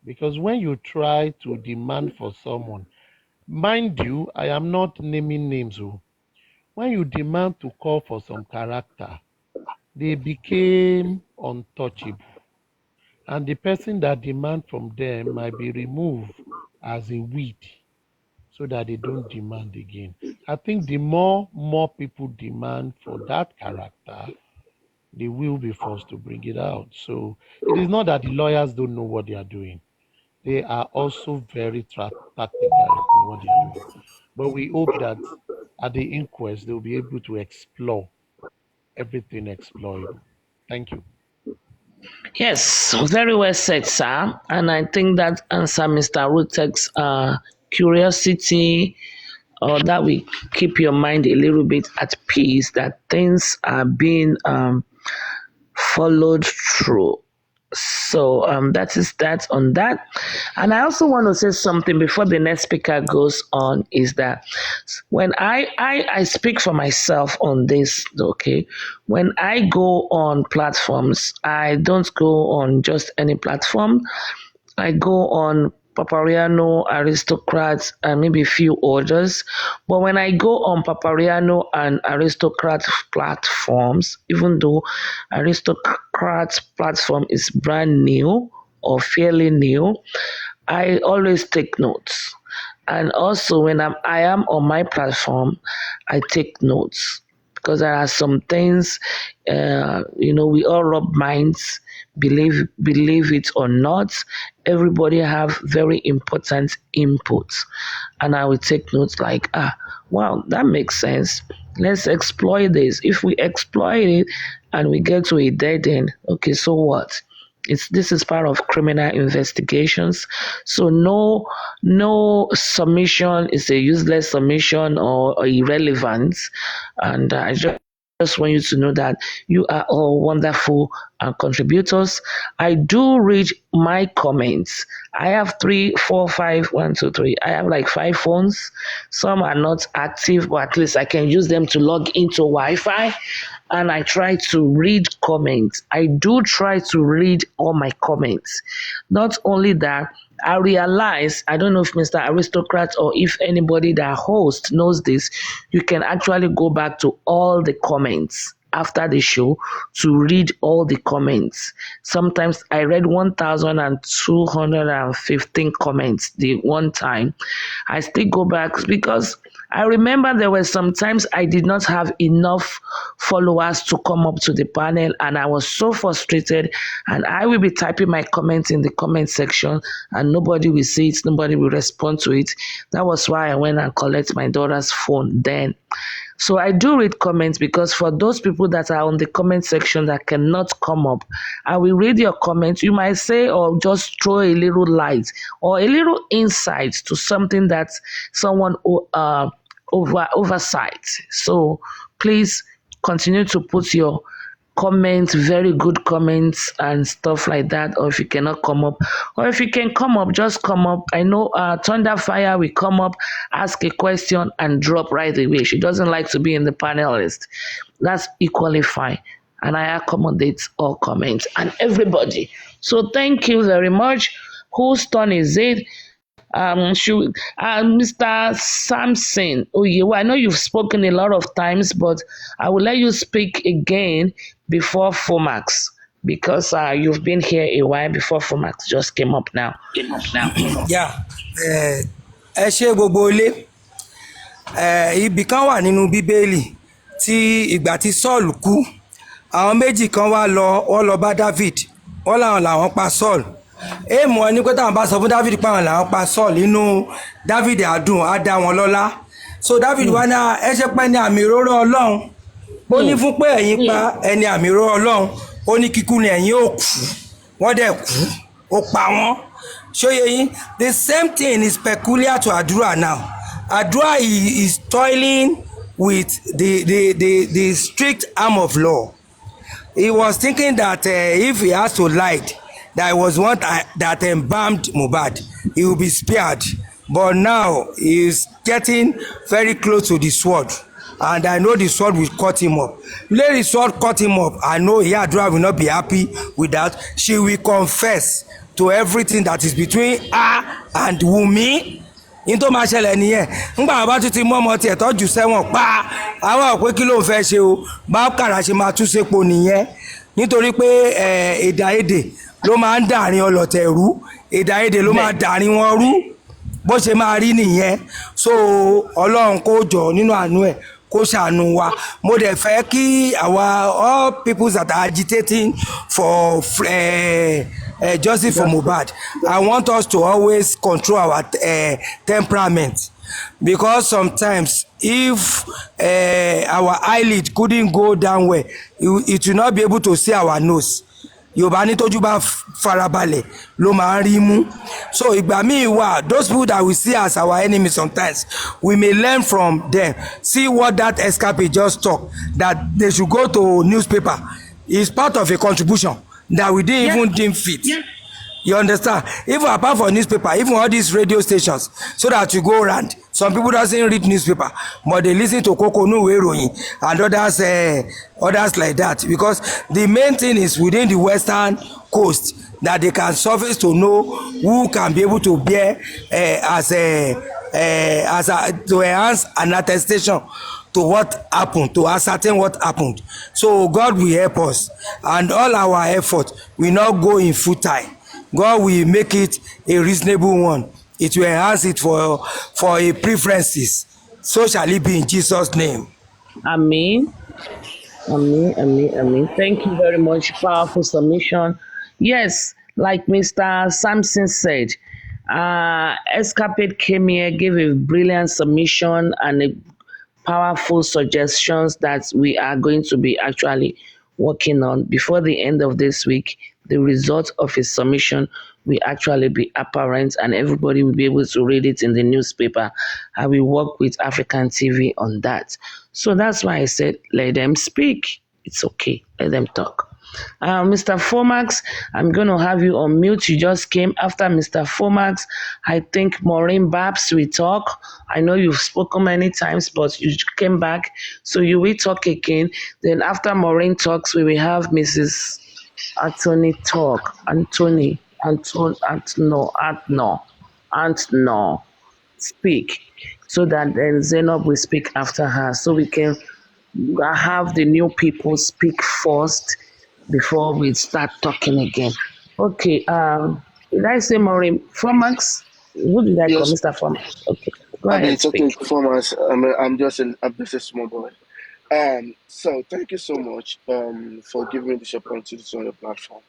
[SPEAKER 2] because when you try to demand for someone, mind you, I am not naming names. When you demand to call for some character, they became untouchable. And the person that demand from them might be removed as a weed so that they don't demand again. I think the more people demand for that character, they will be forced to bring it out. So it is not that the lawyers don't know what they are doing. They are also very tactical in what they are doing. But we hope that at the inquest, they'll be able to explore everything exploitable. Thank you.
[SPEAKER 1] Yes, very well said, sir. And I think that answer Mr. Rutek's curiosity, or that will keep your mind a little bit at peace, that things are being followed through. So that is that on that. And I also want to say something before the next speaker goes on, is that when I speak for myself on this, okay, when I go on platforms, I don't go on just any platform. I go on Papariano, Aristocrats, and maybe a few others. But when I go on Papariano and Aristocrat platforms, even though Aristocrat's platform is brand new or fairly new, I always take notes. And also when I am on my platform, I take notes, because there are some things, we all rub minds, believe it or not. Everybody have very important inputs, and I will take notes like, wow, that makes sense. Let's exploit this. If we exploit it and we get to a dead end, okay, so what? This is part of criminal investigations. So no submission is a useless submission or irrelevant. And I just want you to know that you are all wonderful contributors. I do read my comments. I have 3, 4, 5, 1, 2, 3. I have like 5 phones. Some are not active, but at least I can use them to log into Wi-Fi. And I try to read comments. I do try to read all my comments. Not only that, I realize, I don't know if Mr. Aristocrat or if anybody that hosts knows this, you can actually go back to all the comments after the show to read all the comments. Sometimes I read 1,215 comments the one time. I still go back because I remember there were some times I did not have enough followers to come up to the panel, and I was so frustrated, and I will be typing my comments in the comment section and nobody will see it, nobody will respond to it. That was why I went and collected my daughter's phone then. So I do read comments, because for those people that are on the comment section that cannot come up, I will read your comments. You might say, or just throw a little light or a little insight to something that someone oversight. So please continue to put your comments, very good comments and stuff like that. Or if you cannot come up, or if you can come up, just come up. I know Thunderfire will come up, ask a question and drop right away. She doesn't like to be in the panel list. That's equally fine. And I accommodate all comments and everybody. So thank you very much. Whose turn is it? Mr. Samson Oyewa, I know you've spoken a lot of times, but I will let you speak again before Fomax because you've been here a while before Fomax just came up now.
[SPEAKER 8] Yeah. Ẹ ṣé gbogbo ilé. Ibì kan wà nínú Bíbélì tí ìgbà tí Saul kú, àwọn méjì kan wá lọ bá David, wọ́n láwọn làwọn pa Saul. Èèmù wọn ní pé táwọn bá sọ fún David pé àwọn làwọn pa Saul, inú David àdùn á dá wọn lọ́lá. So David wá ní ẹ ṣe pé ní àmì ìróró Ọlọ́run, ó ní fún pé ẹ̀yin pa ẹni àmì ìróró Ọlọ́run, ó ní kíkú ni ẹ̀yin ò kú, wọ́n dẹ̀ kú, ó pa wọ́n. Ṣóyè yín, the same thing is peculiar to Àdúrà now. Àdúrà is toiling with the strict arm of law. He was thinking that if he has to lie, that was one that embalmed Mohbad, he will be spared. But now he is getting very close to the sword, and I know the sword will cut him up. Let the sword cut him up. I know Iyadua will not be happy with that. She will confess to everything that is between her and Wunmi. Into máa ṣẹlẹ̀ nìyẹn ńgbà bá tún ti mú ọmọ tiẹ̀ tọ́jú sẹ́wọ̀n pa àwọn òpé kí ló ń fẹ́ ṣe o bá kàrà ṣe máa tún sépo nìyẹn nítorí pé èdè àìyedè ló máa ń dàrin ọlọ̀tẹ̀ rú, èdè àìyedè ló máa dàrin wọn rú, bó ṣe máa rí nìyẹn. So Ọlọ́run kó jọ nínú àánú ẹ̀ kó ṣàánú wa. Mo dẹ̀ fẹ́ kí all people that are agitating for justice for Mohbad, I want us to always control our temperament, because sometimes if our eyelid couldn't go down well, it will not be able to see our nose. Yorùbá ní tójú bá farabalẹ̀ ló máa ń rí mú. So ìgbà míì wà, those people that we see as our enemies, sometimes we may learn from them. See what that escapade just talk, that they should go to newspaper. It's part of a contribution that we didn't even deem fit. You understand? Even apart from newspaper, even all these radio stations, so that you go around. Some people doesn't read newspaper, but they listen to Kokonu Weroyin and others like that. Because the main thing is within the Western coast that they can surface to know who can be able to bear to enhance an attestation to what happened, to ascertain what happened. So God will help us, and all our effort will not go in futile. God will make it a reasonable one. It will enhance it for a preferences. So shall it be in Jesus' name.
[SPEAKER 1] Amen. Amen. Amen. Amen. Thank you very much. Powerful submission. Yes, like Mr. Sampson said, Escapade came here, gave a brilliant submission and a powerful suggestions that we are going to be actually working on before the end of this week. The result of his submission will actually be apparent, and everybody will be able to read it in the newspaper. I will work with African TV on that. So that's why I said, let them speak. It's okay. Let them talk. Mr. Fomax, I'm going to have you on mute. You just came after Mr. Fomax. I think Maureen Babs will talk. I know you've spoken many times, but you came back, so you will talk again. Then after Maureen talks, we will have Mrs. Anthony talk. Anthony speak, so that then Zainab will speak after her, so we can have the new people speak first before we start talking again. Okay, did I say Maureen Fomax? Who did I call?
[SPEAKER 10] Yes.
[SPEAKER 1] Mr. Fomax. Okay, go ahead,
[SPEAKER 10] It's okay,
[SPEAKER 1] speak.
[SPEAKER 10] performance. I'm just a small boy. So thank you so much for giving me this opportunity on your platform.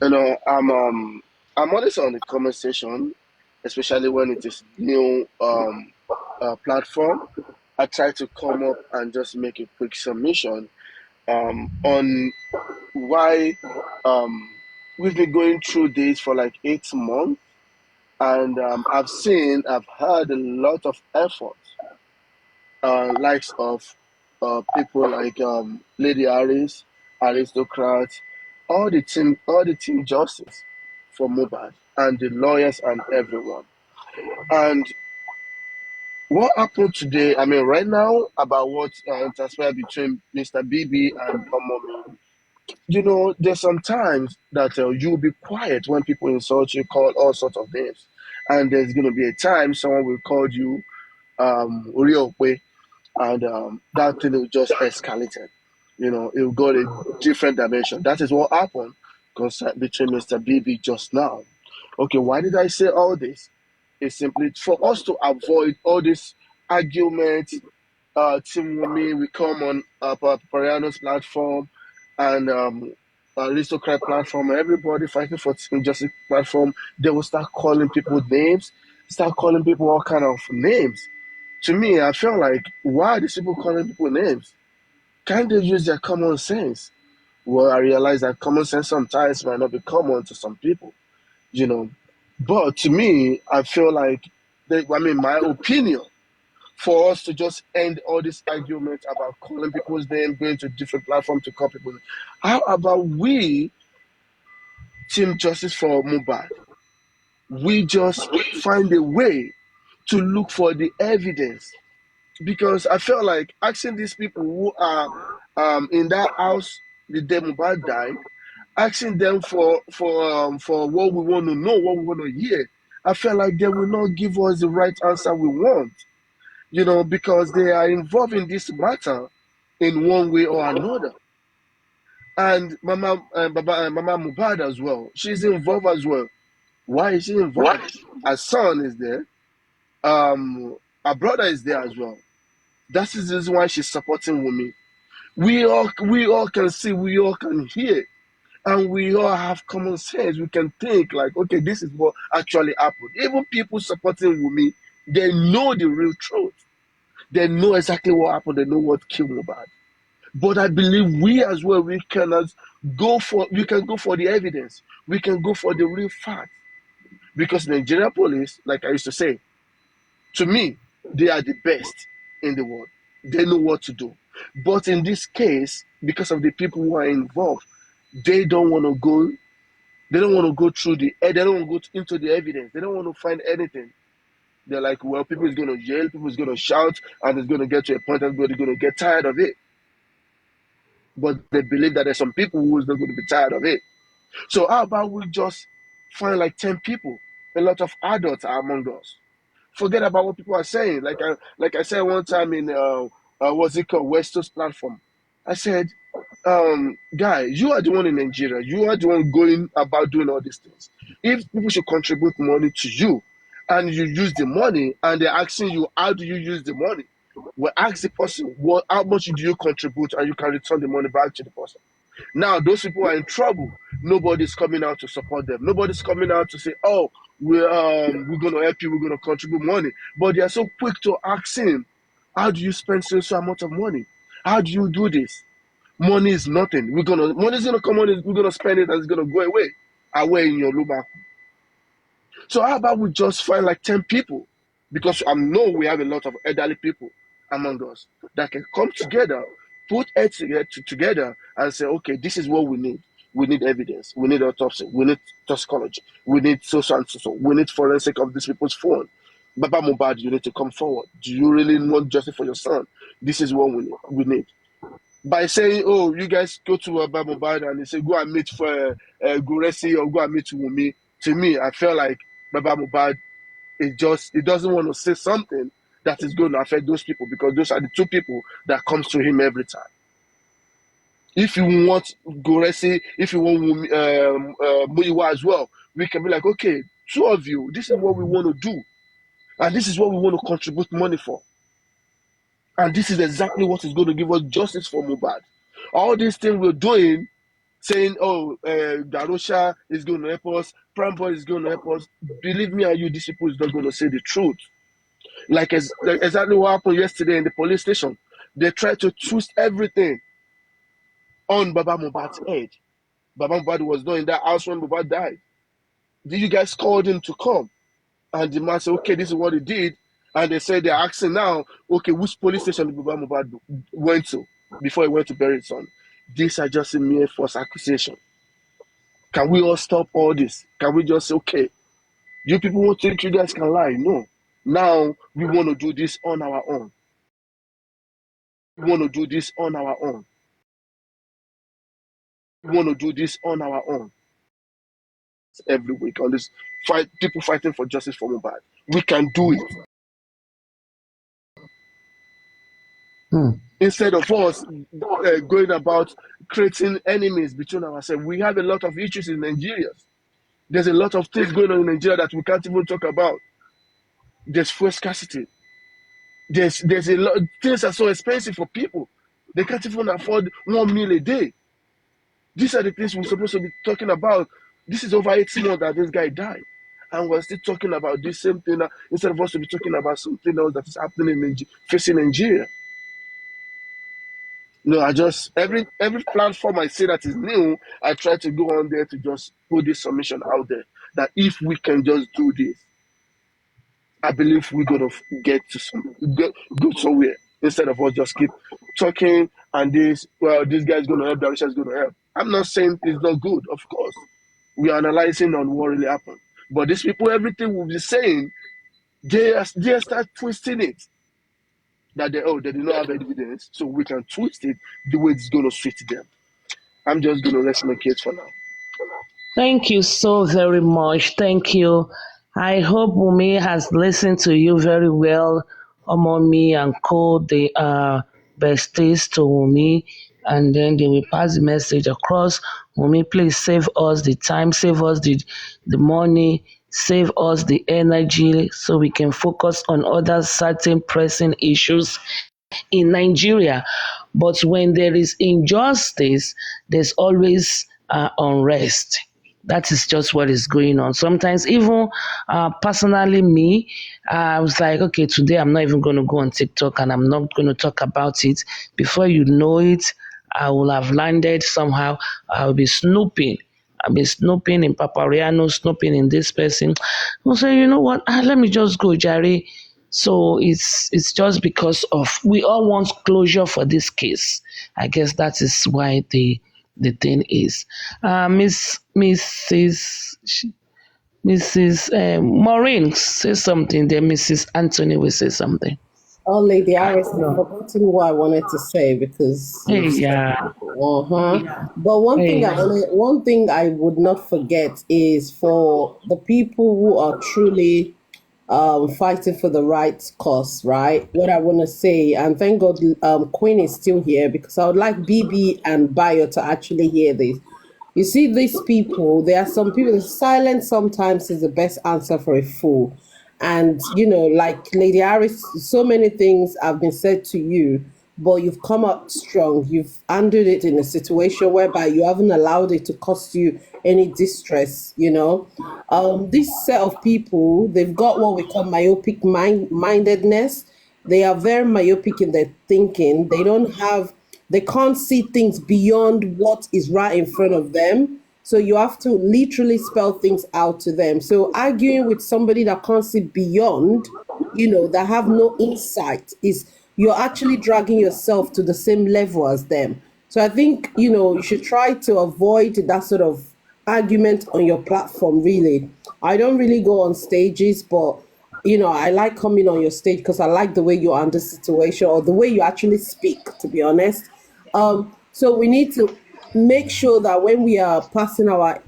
[SPEAKER 10] You know, I'm always on the comment section, especially when it is new platform. I try to come up and just make a quick submission on why we've been going through this for like 8 months, and I've heard a lot of effort, likes of people like Lady Harris, Aristocrat, all the team justice for Mohbad, and the lawyers and everyone. And what happened today? I mean, right now about what transpired between Mr. BB and Mommy. You know, there's sometimes that you'll be quiet when people insult you, call all sorts of names, and there's gonna be a time someone will call you Uriokwe, and that thing will just escalated. You know, it will go a different dimension. That is what happened between Mr. BB just now. Okay, why did I say all this? It's simply for us to avoid all this argument. Team Wumi, we come on Pariano's platform and Aristocrat platform, everybody fighting for Team Justice platform. They will start calling people names, start calling people all kind of names. To me, I feel like, why are these people calling people names? Can't they use their common sense? Well, I realize that common sense sometimes might not be common to some people, you know. But to me, I feel like, my opinion, for us to just end all this argument about calling people's name, going to different platforms to call people. How about we, Team Justice for Mohbad, we just find a way to look for the evidence? Because I feel like asking these people who are in that house the day Mohbad died, asking them for what we want to know, what we want to hear, I feel like they will not give us the right answer we want. You know, because they are involved in this matter in one way or another. And Mama Mohbad as well, she's involved as well. Why is she involved? Her son is there. Her brother is there as well. That is the reason why she's supporting Wunmi. We all can see, we all can hear, and we all have common sense. We can think like, okay, this is what actually happened. Even people supporting Wunmi, they know the real truth. They know exactly what happened. They know what killed Mohbad. But I believe we as well, we can go for the evidence. We can go for the real fact. Because Nigerian police, like I used to say, to me, they are the best in the world. They know what to do. But in this case, because of the people who are involved, they don't want to go. They don't want to go through they don't want to go into the evidence. They don't want to find anything. They're like, well, people is going to yell, people is going to shout, and it's going to get to a point that everybody's going to get tired of it. But they believe that there's some people who is not going to be tired of it. So how about we just find like 10 people? A lot of adults are among us. Forget about what people are saying. Like I said one time in what's it called, Westos platform. I said, guy, you are the one in Nigeria. You are the one going about doing all these things. If people should contribute money to you, and you use the money, and they're asking you, how do you use the money? Well, ask the person, how much do you contribute, and you can return the money back to the person. Now, those people are in trouble. Nobody's coming out to support them. Nobody's coming out to say, oh, we're going to help you, we're going to contribute money. But they are so quick to ask him, how do you spend so amount of money? How do you do this? Money is nothing. Money's going to come on, we're going to spend it, and it's going to go away in your Luma. So how about we just find like 10 people? Because I know we have a lot of elderly people among us that can come together, put heads together and say, okay, this is what we need. We need evidence. We need autopsy. We need toxicology. We need so and so. We need forensic of these people's phone. Baba Mohbad, you need to come forward. Do you really want justice for your son? This is what we need. By saying, oh, you guys go to Baba Mohbad and they say, go and meet for Guresi or go and meet Wunmi. To me, I feel like Baba Mohbad, it doesn't want to say something that is going to affect those people, because those are the two people that comes to him every time. If you want Guresi, if you want Muyiwa as well, we can be like, okay, two of you, this is what we want to do. And this is what we want to contribute money for. And this is exactly what is going to give us justice for Mohbad. All these things we're doing, saying, oh, Darosha is going to help us, Prime Boy is going to help us. Believe me and you, these people is not going to say the truth. Like exactly what happened yesterday in the police station. They tried to twist everything on Baba Mohbad's head. Baba Mohbad was not in that house when Mohbad died. You guys called him to come. And the man said, okay, this is what he did. And they said they're asking now, okay, which police station did Baba Mohbad went to before he went to bury his son? These are just a mere false accusation. Can we all stop all this? Can we just say, okay, you people won't think you guys can lie? No. Now we want to do this on our own. We want to do this on our own. We want to do this on our own. Every week on this fight, people fighting for justice for Mohbad. We can do it. Instead of us going about creating enemies between ourselves. We have a lot of issues in Nigeria. There's a lot of things going on in Nigeria that we can't even talk about. There's fuel scarcity. There's a lot. Things are so expensive for people. They can't even afford 1 meal a day. These are the things we're supposed to be talking about. This is over 18 months that this guy died. And we're still talking about this same thing instead of us to be talking about something else that is happening facing Nigeria. No, I just every platform I see that is new, I try to go on there to just put this submission out there that if we can just do this, I believe we're gonna get to go somewhere instead of us just keep talking and this guy's gonna help, that is gonna help. I'm not saying it's not good, of course. We are analyzing on what really happened, but these people, everything we'll be saying, they start twisting it. That they do not have evidence, so we can twist it the way it's going to suit them. I'm just going to rest my case for now.
[SPEAKER 1] Thank you so very much. Thank you. I hope Wumi has listened to you very well. Omomi and Co, they are besties to Wumi, and then they will pass the message across. Wumi, please save us the time, save us the money, save us the energy so we can focus on other certain pressing issues in Nigeria. But when there is injustice, there's always unrest. That is just what is going on. Sometimes even personally me, I was like, okay, today I'm not even going to go on TikTok and I'm not going to talk about it. Before you know it, I will have landed somehow. I'll be snooping. I'll be snooping in Papariano, snooping in this person. I'll say, you know what, let me just go, Jerry. So it's just because of, we all want closure for this case. I guess that is why the thing is. Mrs. Maureen, say something. Then Mrs. Anthony will say something.
[SPEAKER 9] Oh, Lady Iris, I've forgotten what I wanted to say because
[SPEAKER 1] Yeah.
[SPEAKER 9] But one thing I would not forget is for the people who are truly fighting for the right cause, right? What I want to say, and thank God Queen is still here because I would like BB and Bayo to actually hear this. You see, these people, there are some people, silence sometimes is the best answer for a fool. And, you know, like Lady Iris, so many things have been said to you, but you've come up strong. You've handled it in a situation whereby you haven't allowed it to cost you any distress, you know. This set of people, they've got what we call myopic mindedness. They are very myopic in their thinking. They can't see things beyond what is right in front of them. So you have to literally spell things out to them. So arguing with somebody that can't see beyond, you know, that have no insight, is you're actually dragging yourself to the same level as them. So I think, you know, you should try to avoid that sort of argument on your platform, really. I don't really go on stages, but, you know, I like coming on your stage because I like the way you handle the situation or the way you actually speak, to be honest. So we need to make sure that when we are passing our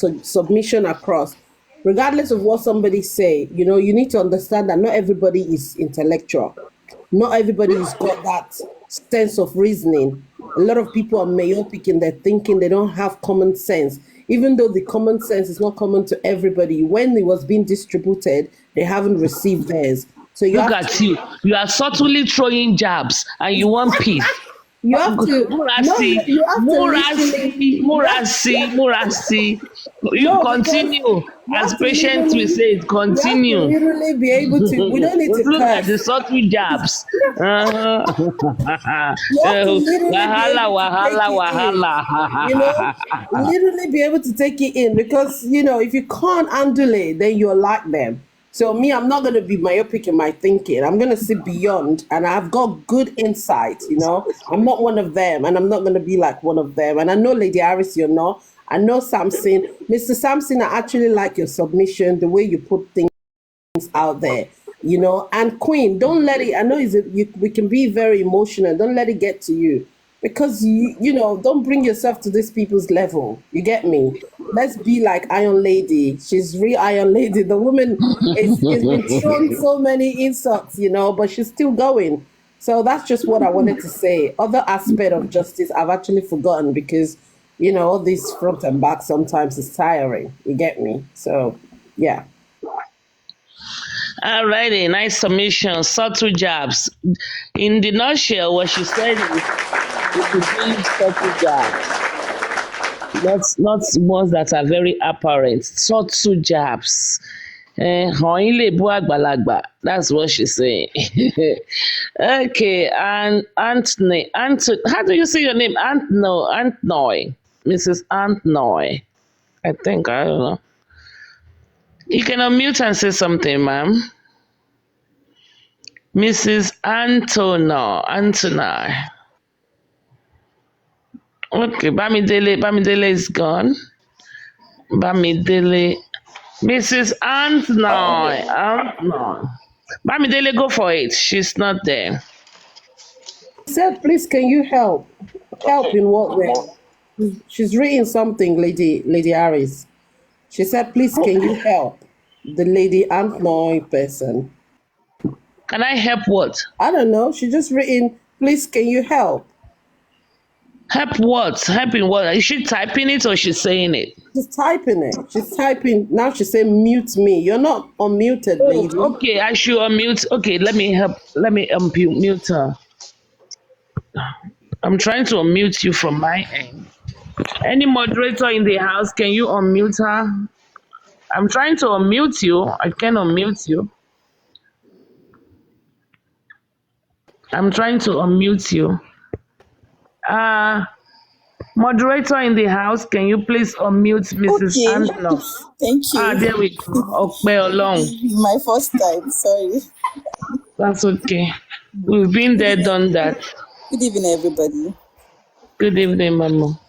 [SPEAKER 9] submission across, regardless of what somebody say, you know, you need to understand that not everybody is intellectual. Not everybody has got that sense of reasoning. A lot of people are myopic in their thinking. They don't have common sense. Even though the common sense is not common to everybody, when it was being distributed, they haven't received theirs. So you
[SPEAKER 1] look at you. You are subtly throwing jabs and you want peace.
[SPEAKER 9] You have to.
[SPEAKER 1] Murasi. You continue. As patients will say, it continue.
[SPEAKER 9] You have to literally be able to. We don't need to
[SPEAKER 1] look at the subtle jabs.
[SPEAKER 9] Wahala. You know, literally be able to take it in because, you know, if you can't handle it, then you're like them. So me, I'm not going to be myopic in my thinking. I'm going to see beyond, and I've got good insight. I'm not one of them, and I'm not going to be like one of them. And I know, Lady Harris, you're not. I know Samson, Mr. Samson. I actually like your submission, the way you put things out there. And Queen, don't let it. I know we can be very emotional. Don't let it get to you. Because don't bring yourself to these people's level. You get me? Let's be like Iron Lady. She's real Iron Lady. The woman is been thrown so many insults, but she's still going. So that's just what I wanted to say. Other aspect of justice I've actually forgotten because all this front and back sometimes is tiring. You get me? So yeah.
[SPEAKER 1] Alrighty, nice submission. Subtle jabs. In the nutshell, what she said is you could do subtle jabs. Not ones that are very apparent. Subtle jabs. That's what she's saying. Okay, and Anthony, how do you say your name? Antnoy. Mrs. Antnoy. I don't know. You can unmute and say something, ma'am. Mrs. Antona. Okay, Bamidele is gone. Bamidele. Mrs. Antnoy. Bamidele, go for it. She's not there.
[SPEAKER 9] She said, please, can you help? Help in what way? She's reading something, Lady Harris. She said, please, can you help the Lady Antnoy person?
[SPEAKER 1] Can I help what?
[SPEAKER 9] I don't know. She just written, please, can you help?
[SPEAKER 1] Help what? Help in what? Is she typing it or she's saying it?
[SPEAKER 9] She's typing it. She's typing. Now she's saying, mute me. You're not unmuted, lady.
[SPEAKER 1] Okay, I should unmute. Okay, let me help. Let me unmute her. I'm trying to unmute you from my end. Any moderator in the house, can you unmute her? I'm trying to unmute you. I can unmute you. I'm trying to unmute you. Moderator in the house, can you please unmute Mrs.
[SPEAKER 11] Okay.
[SPEAKER 1] Antno?
[SPEAKER 11] Thank you.
[SPEAKER 1] There we go. Okay, along.
[SPEAKER 11] My first time, sorry.
[SPEAKER 1] That's okay. We've been there, done that.
[SPEAKER 11] Good evening, everybody.
[SPEAKER 1] Good evening, Mama.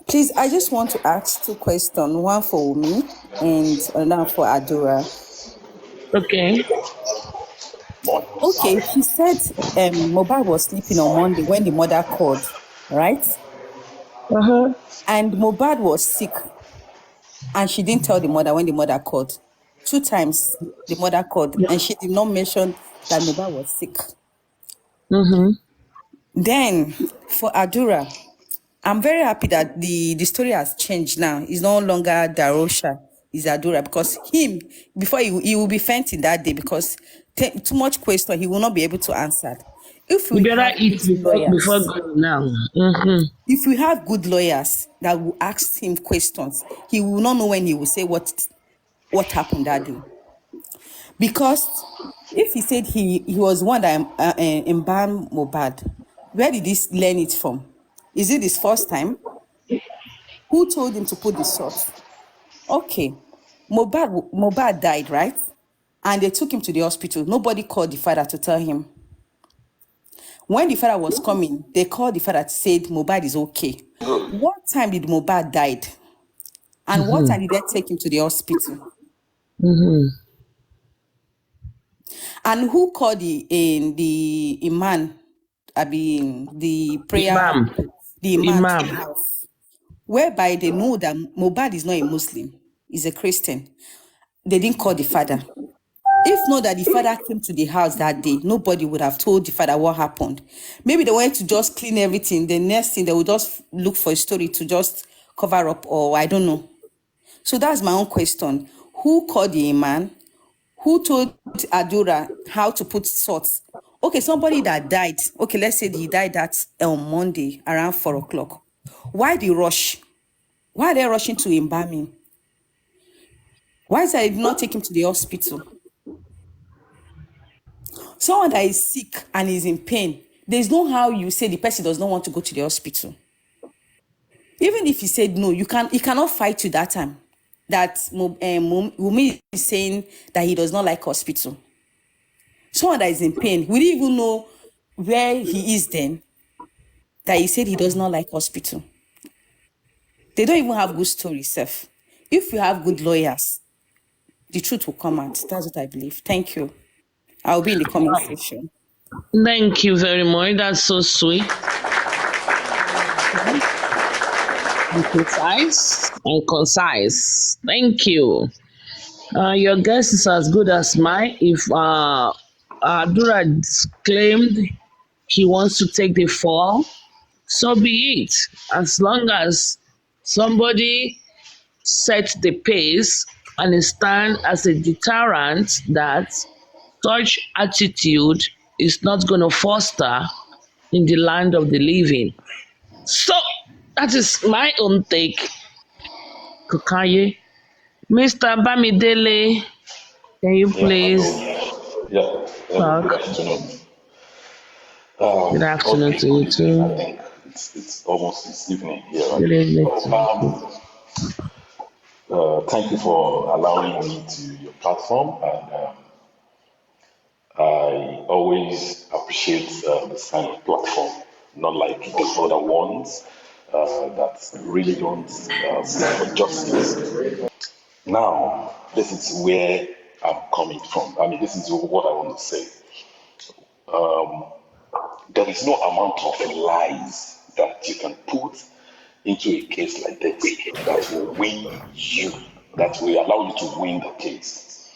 [SPEAKER 11] Please, I just want to ask two questions, one for me and another for Adora.
[SPEAKER 1] Okay.
[SPEAKER 11] Okay, she said Mohbad was sleeping on Monday when the mother called, right?
[SPEAKER 1] Uh-huh.
[SPEAKER 11] And Mohbad was sick, and she didn't tell the mother when the mother called. 2 times the mother called, and she did not mention that Mohbad was sick.
[SPEAKER 1] Mm-hmm.
[SPEAKER 11] Then, for Adura, I'm very happy that the story has changed now. It's no longer Darosha, it's Adura, because before he will be fainting that day because too much question, he will not be able to answer. If we
[SPEAKER 1] better eat before going now. Mm-hmm.
[SPEAKER 11] If we have good lawyers that will ask him questions, he will not know when he will say what happened that day. Because if he said he was one that embalmed Mohbad, where did he learn it from? Is it his first time? Who told him to put the sauce? Okay, Mohbad died, right? And they took him to the hospital. Nobody called the father to tell him. When the father was coming, they called the father to say Mohbad is okay. What time did Mohbad died? And what time did they take him to the hospital?
[SPEAKER 1] Mm-hmm.
[SPEAKER 11] And who called the imam? The prayer,
[SPEAKER 1] Imam.
[SPEAKER 11] the imam to the house, whereby they know that Mohbad is not a Muslim, he's a Christian. They didn't call the father. If not that the father came to the house that day, nobody would have told the father what happened. Maybe they wanted to just clean everything. The next thing, they would just look for a story to just cover up, or I don't know. So that's my own question. Who called the imam? Who told Adura how to put salt? Okay, somebody that died. Okay, let's say he died on Monday around 4 o'clock. Why the rush? Why are they rushing to embalm him? Why is they not take him to the hospital? Someone that is sick and is in pain, there's no how you say the person does not want to go to the hospital. Even if he said no, he cannot fight you that time. that Wunmi is saying that he does not like hospital. Someone that is in pain, we didn't even know where he is then, that he said he does not like hospital. They don't even have good stories, Seth. If we have good lawyers, the truth will come out. That's what I believe. Thank you. I'll be in the comment section.
[SPEAKER 1] Thank you very much. That's so sweet. And precise and concise. Thank you. Your guess is as good as mine. If Adura claimed he wants to take the fall, so be it. As long as somebody sets the pace and it stands as a deterrent that such attitude is not going to foster in the land of the living. So that is my own take. Kokaye. Mr. Bamidele, can you please
[SPEAKER 12] Good
[SPEAKER 1] talk?
[SPEAKER 12] afternoon.
[SPEAKER 1] Good afternoon
[SPEAKER 12] Okay,
[SPEAKER 1] to you
[SPEAKER 12] good evening. I
[SPEAKER 1] too.
[SPEAKER 12] think it's almost this evening here,
[SPEAKER 1] Good
[SPEAKER 12] right?
[SPEAKER 1] evening to you too.
[SPEAKER 12] Thank you for allowing me to your platform, and I always appreciate this kind of platform, not like the other ones that really don't stand for justice. Now, this is where I'm coming from. I mean, this is what I want to say. There is no amount of lies that you can put into a case like this that will win you, that will allow you to win the case.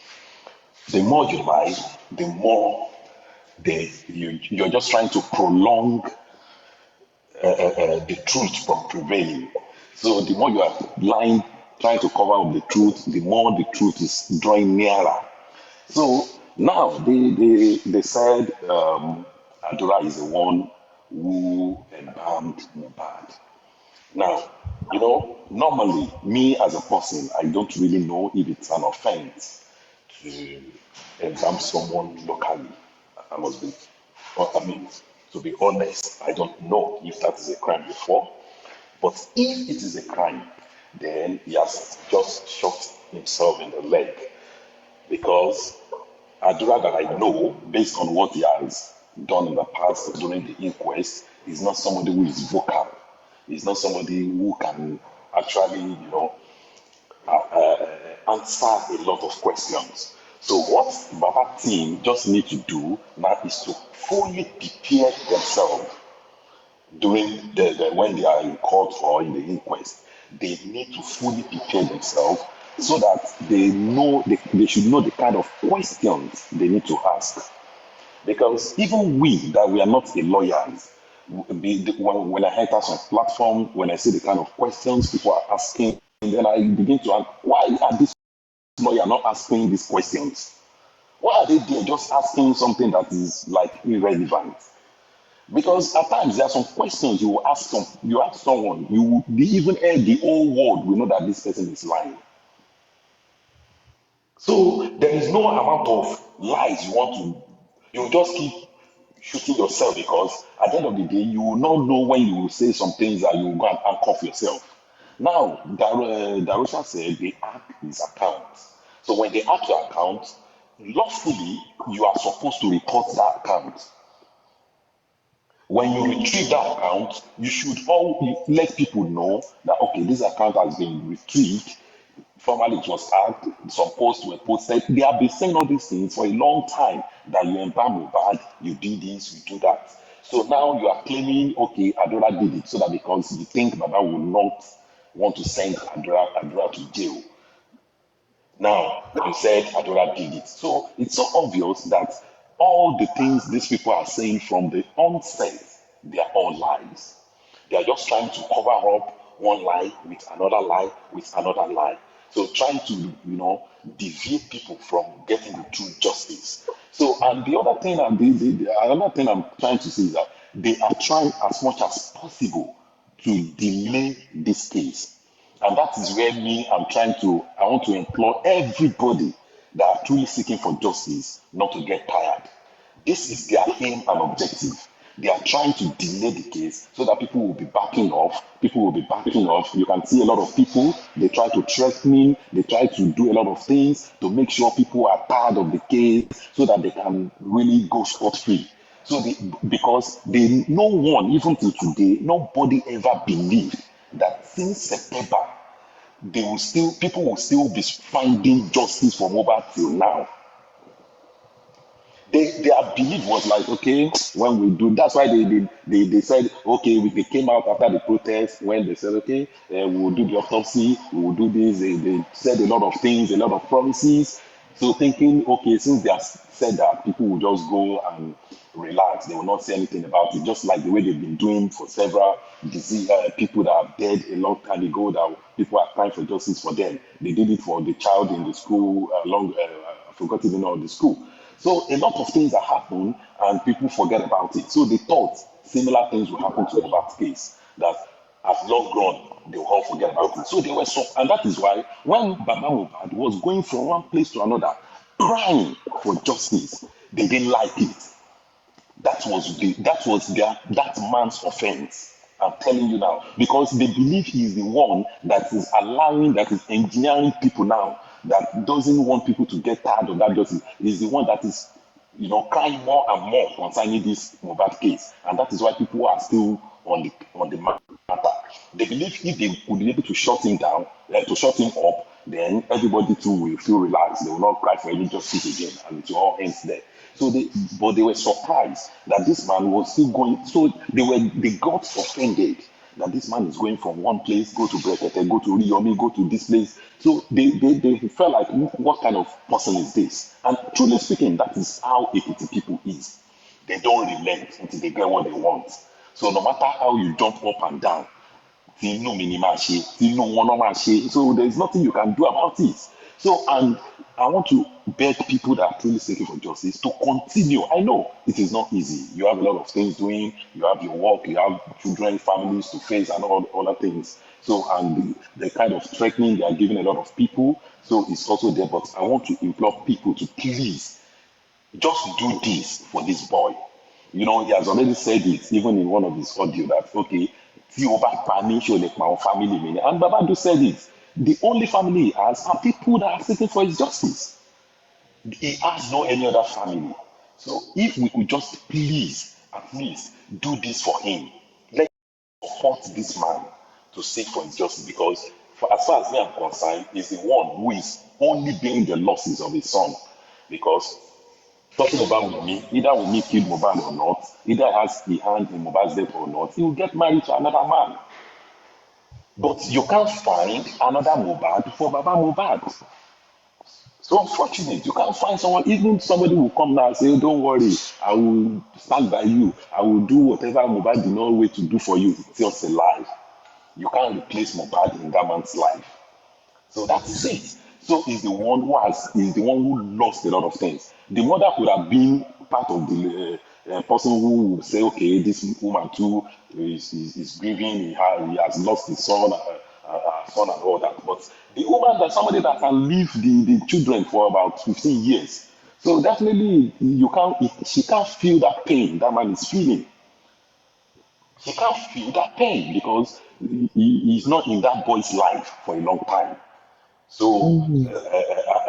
[SPEAKER 12] The more you lie, the more you're just trying to prolong the truth from prevailing. So the more you are lying, trying to cover up the truth, the more the truth is drawing nearer. So now they said Adura is the one who embalmed Mohbad. Now, normally me as a person, I don't really know if it's an offense to embalm someone locally. I must be, I mean, to be honest, I don't know if that is a crime before. But if it is a crime, then he has just shot himself in the leg, because Adura that I know, based on what he has done in the past during the inquest, is not somebody who is vocal. He's not somebody who can actually, answer a lot of questions. So what Baba team just need to do now is to fully prepare themselves during when they are in court or in the inquest. They need to fully prepare themselves so that they should know the kind of questions they need to ask. Because even we that we are not a lawyers, when I enter some platform, when I see the kind of questions people are asking, then I begin to ask, why are these lawyers not asking these questions? Why are they there just asking something that is like irrelevant? Because at times there are some questions you ask someone, you even the whole world will know that this person is lying. So there is no amount of lies you just keep shooting yourself, because at the end of the day, you will not know when you will say some things that you will go and handcuff yourself. Now, Darusha said they hack his account. So when they hack your account, lawfully, you are supposed to report that account. When you retrieve that account, you should let people know that, okay, this account has been retrieved. Formerly it was hacked, some posts were posted. They have been saying all these things for a long time, that you embalm Mohbad, you did this, you do that. So now you are claiming, okay, Adura did it, so that because you think Baba will not want to send Adura to jail. Now, you said Adura did it. So it's so obvious that all the things these people are saying from the onset, they are all lies. They are just trying to cover up one lie with another lie with another lie. So trying to, deviate people from getting the true justice. So, and the other thing, another thing I'm trying to say is that they are trying as much as possible to delay this case. And that is where I want to implore everybody that are truly seeking for justice not to get tired. This is their aim and objective. They are trying to delay the case so that people will be backing off. People will be backing off. You can see a lot of people, they try to threaten, they try to do a lot of things to make sure people are tired of the case so that they can really go scot-free. So because no one, even till today, nobody ever believed that since September, people will still be finding justice for Mohbad till now. Their belief was like, okay, when we do, that's why they said, okay, they came out after the protest when they said, okay, we will do the autopsy, we will do this. They said a lot of things, a lot of promises. So thinking, okay, since they have said that, people will just go and relax. They will not say anything about it, just like the way they've been doing for several people that are dead a long time ago, that people are crying for justice for them. They did it for the child in the school, I forgot even know the school. So a lot of things that happen and people forget about it. So they thought similar things will happen to Mohbad's case, that as long gone, they will all forget about it. So they were so, and that is why when Baba Mohbad was going from one place to another, crying for justice, they didn't like it. That was that man's offense. I'm telling you now, because they believe he is the one that is engineering people now, that doesn't want people to get tired of that justice. He's the one that is, crying more and more concerning this Mohbad case, and that is why people are still on the matter. They believe if they could be able to shut him down, to shut him up, then everybody too will feel relaxed. They will not cry for any justice again, and it will all end there. But they were surprised that this man was still going. So they got offended that this man is going from one place, go to Brekete, go to Riyomi, go to this place. So they felt like, what kind of person is this? And truly speaking, that is how Ekiti people is. They don't relent until they get what they want. So no matter how you jump up and down, so there's nothing you can do about it. So, and I want to beg people that are truly seeking for justice to continue. I know it is not easy. You have a lot of things doing, you have your work, you have children, families to face, and all other things. So, and the kind of threatening they are giving a lot of people, so it's also there. But I want to implore people to please just do this for this boy. He has already said it, even in one of his audio, that, okay, and Babadu said it. The only family he has are people that are seeking for his justice. He has no any other family. So if we could just please, at least, do this for him, let's support this man to seek for his justice, because as far as me I'm concerned, he's the one who is only bearing the losses of his son. Because talking about Wunmi, either Wunmi killed Mohbad or not, either has the hand in Mohbad's death or not, he will get married to another man. But you can't find another Mohbad for Baba Mohbad. So unfortunate, you can't find someone, even somebody will come now and say, don't worry, I will stand by you. I will do whatever Mohbad did not wait to do for you. It's just a lie. You can't replace Mohbad in that man's life. So that is it. So he's the one who lost a lot of things. The mother could have been part of the person who would say, okay, this woman too is grieving, he has lost his son, son and all that. But the woman, that's somebody that can leave the children for about 15 years. So definitely she can't feel that pain that man is feeling. She can't feel that pain because he's not in that boy's life for a long time. So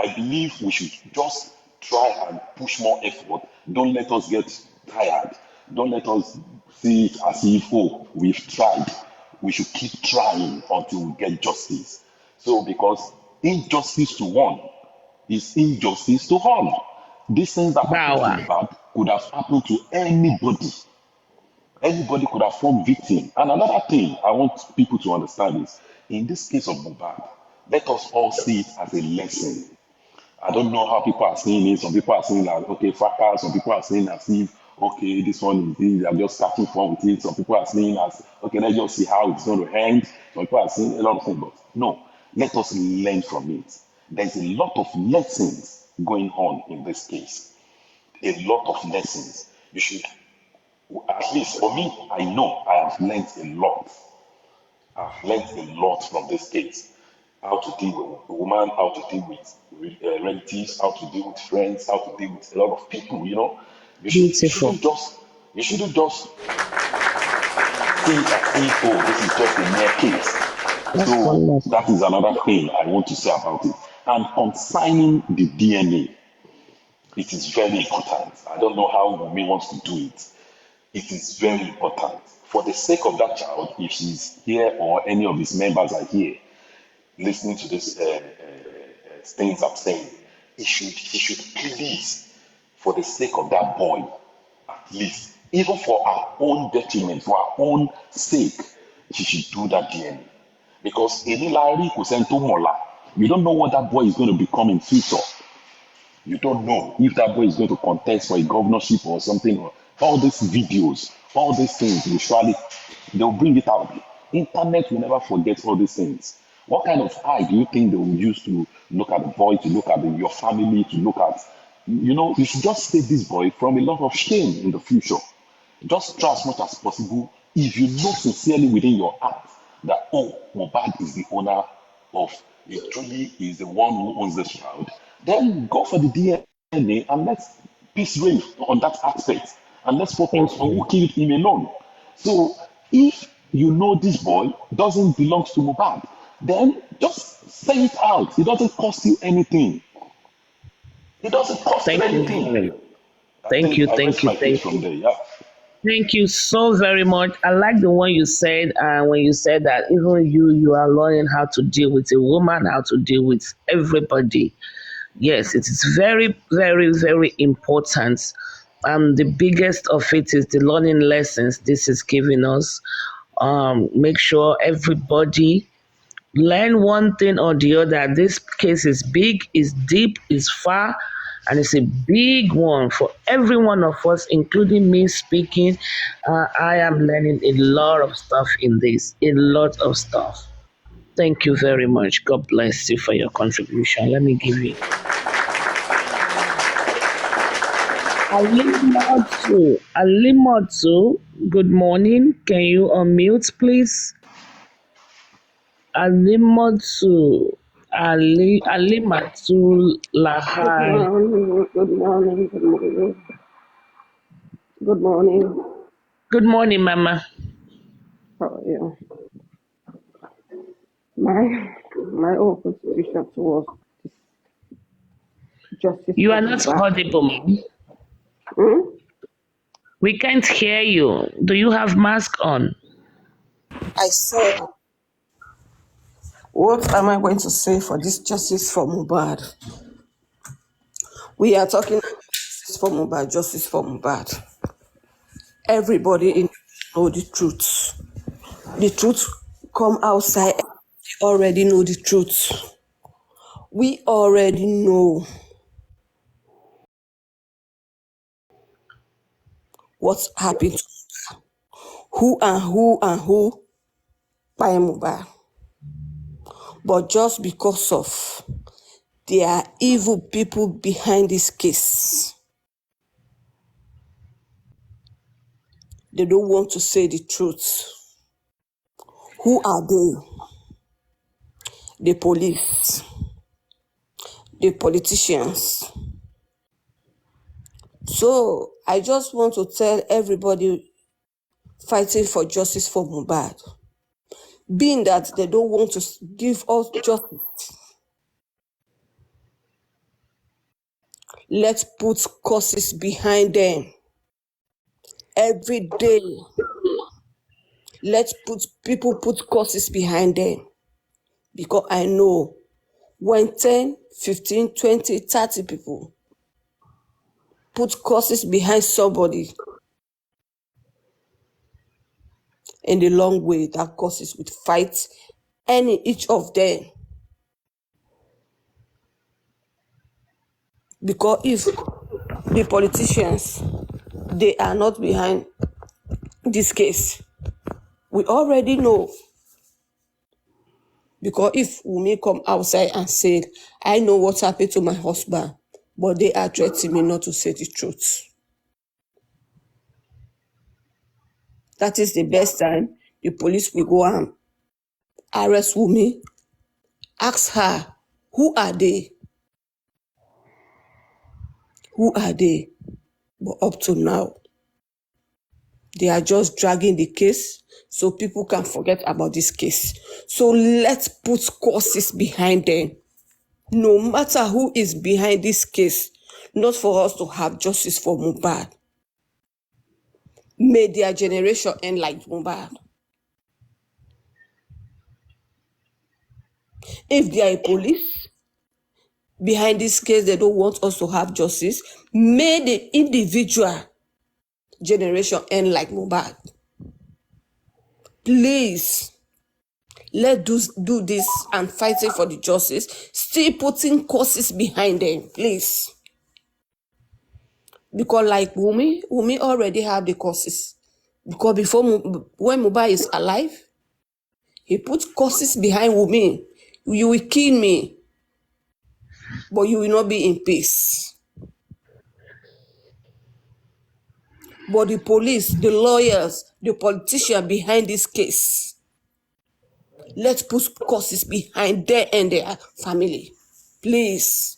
[SPEAKER 12] I believe we should just try and push more effort. Don't let us get tired. Don't let us see it as if, oh, we've tried. We should keep trying until we get justice. So because injustice to one is injustice to all. These things that happened to Mohbad could have happened to anybody. Anybody could have fallen victim. And another thing I want people to understand is, in this case of Mohbad, let us all see it as a lesson. I don't know how people are seeing it. Some people are seeing as, okay, fracas. Some people are seeing as if, okay, this one is, they are just starting fun with it. Some people are seeing as, okay, let's just see how it's going to end. Some people are seeing a lot of things, but no, let us learn from it. There's a lot of lessons going on in this case. A lot of lessons. You should, at least for me, I know I have learned a lot. I've learned a lot from this case. How to deal with a woman, how to deal with relatives, how to deal with friends, how to deal with a lot of people, You shouldn't just You shouldn't just see it as if, oh, this is just a mere case.
[SPEAKER 1] That's
[SPEAKER 12] So
[SPEAKER 1] wonderful.
[SPEAKER 12] that is another thing I want to say about it. And concerning the DNA, it is very important. I don't know how Wunmi wants to do it. It is very important. For the sake of that child, if she's here or any of his members are here listening to this things I'm saying, he should please, for the sake of that boy, at least, even for our own detriment, for our own sake, she should do that DNA. Because Enilari Kusento Mola, you don't know what that boy is going to become in future. You don't know if that boy is going to contest for a governorship or something. Or all these videos, all these things will surely, they'll bring it out. Internet will never forget all these things. What kind of eye do you think they will use to look at the boy, to look at your family, to look at, you should just save this boy from a lot of shame in the future. Just try as much as possible. If you know sincerely within your heart that, oh, Mohbad is the owner of, it truly is the one who owns this child, then go for the DNA and let's peace reign on that aspect. And let's focus on who killed him alone. So if you know this boy doesn't belong to Mohbad, then just say it out. It doesn't cost you anything. It doesn't cost you
[SPEAKER 1] Thank you.
[SPEAKER 12] anything. I
[SPEAKER 1] Thank
[SPEAKER 12] think
[SPEAKER 1] you.
[SPEAKER 12] I
[SPEAKER 1] Thank
[SPEAKER 12] rest
[SPEAKER 1] you.
[SPEAKER 12] my case
[SPEAKER 1] Thank
[SPEAKER 12] from
[SPEAKER 1] you.
[SPEAKER 12] there. Yeah.
[SPEAKER 1] Thank you so very much. I like the one you said, when you said that even you are learning how to deal with a woman, how to deal with everybody. Yes, it is very, very, very important. The biggest of it is the learning lessons this is giving us. Make sure everybody learn one thing or the other. This case is big, is deep, is far, and it's a big one for every one of us, including me speaking. I am learning a lot of stuff in this, a lot of stuff. Thank you very much. God bless you for your contribution. Let me give you. Alimotu, good morning. Can you unmute, please? Alimatu Alimatu
[SPEAKER 13] Good
[SPEAKER 1] Lahai.
[SPEAKER 13] morning, good morning, good morning, good morning.
[SPEAKER 1] Good morning, Mama.
[SPEAKER 13] How are you? My own contribution towards justice
[SPEAKER 1] You
[SPEAKER 13] for
[SPEAKER 1] are not
[SPEAKER 13] Mohbad.
[SPEAKER 1] audible, Mom. We can't hear you. Do you have mask on?
[SPEAKER 13] I said, what am I going to say for this justice for Mohbad? We are talking about justice for Mohbad, justice for Mohbad. Everybody know the truth. The truth come outside. We already know the truth. We already know what's happened to who by Mohbad. But just because of there are evil people behind this case, they don't want to say the truth. Who are they? The police, the politicians. So I just want to tell everybody fighting for justice for Mohbad, being that they don't want to give us justice, let's put causes behind them. Every day, let's put causes behind them. Because I know when 10, 15, 20, 30 people put causes behind somebody, in the long way, that causes would fight each of them. Because if the politicians, they are not behind this case, we already know. Because if Wunmi come outside and say, I know what happened to my husband, but they are threatening me not to say the truth. That is the best time the police will go and arrest Wunmi, ask her, who are they? Who are they? But up to now, They are just dragging the case so people can forget about this case. So let's put causes behind them. No matter who is behind this case, not for us to have justice for Mohbad. May their generation end like Mohbad. If they are a police behind this case, they don't want us to have justice, may the individual generation end like Mohbad. Please, let's do this and fighting for the justice, still putting causes behind them, please. Because like Wumi already have the causes. Because before, when Mohbad is alive, he put causes behind Wumi. You will kill me, but you will not be in peace. But the police, the lawyers, the politicians behind this case, let's put causes behind them and their family. Please.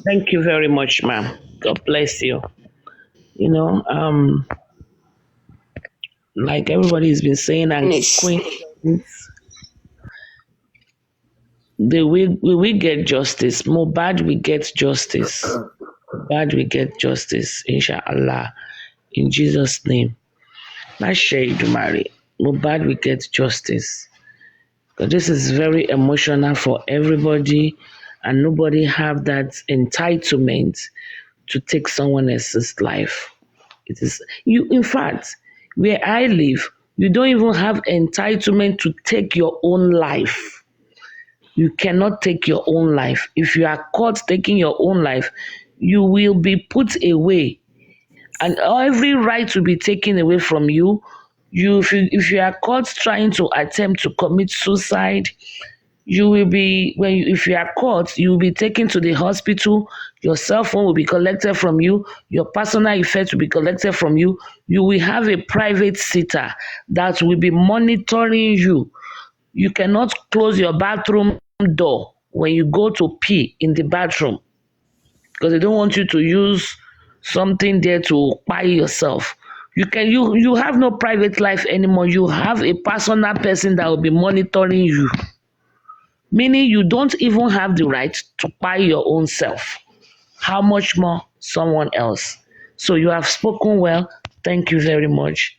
[SPEAKER 1] Thank you very much, ma'am. God bless you. You know, like everybody's been saying, and
[SPEAKER 13] Finish.
[SPEAKER 1] Queen, we get justice. Mohbad, we get justice. Mohbad, we get justice, inshallah. In Jesus' name. Not shade, Mary. Mohbad, we get justice. Because this is very emotional for everybody, and nobody have that entitlement to take someone else's life. It is you. In fact, where I live, you don't even have entitlement to take your own life. You cannot take your own life. If you are caught taking your own life, you will be put away, and every right will be taken away from you. If you are caught trying to attempt to commit suicide, you will be if you are caught, you will be taken to the hospital. Your cell phone will be collected from you. Your personal effects will be collected from you. You will have a private sitter that will be monitoring you. You cannot close your bathroom door when you go to pee in the bathroom, because they don't want you to use something there to buy yourself. You have no private life anymore. You have a personal person that will be monitoring you. Meaning you don't even have the right to buy your own self. How much more someone else? So you have spoken well. Thank you very much.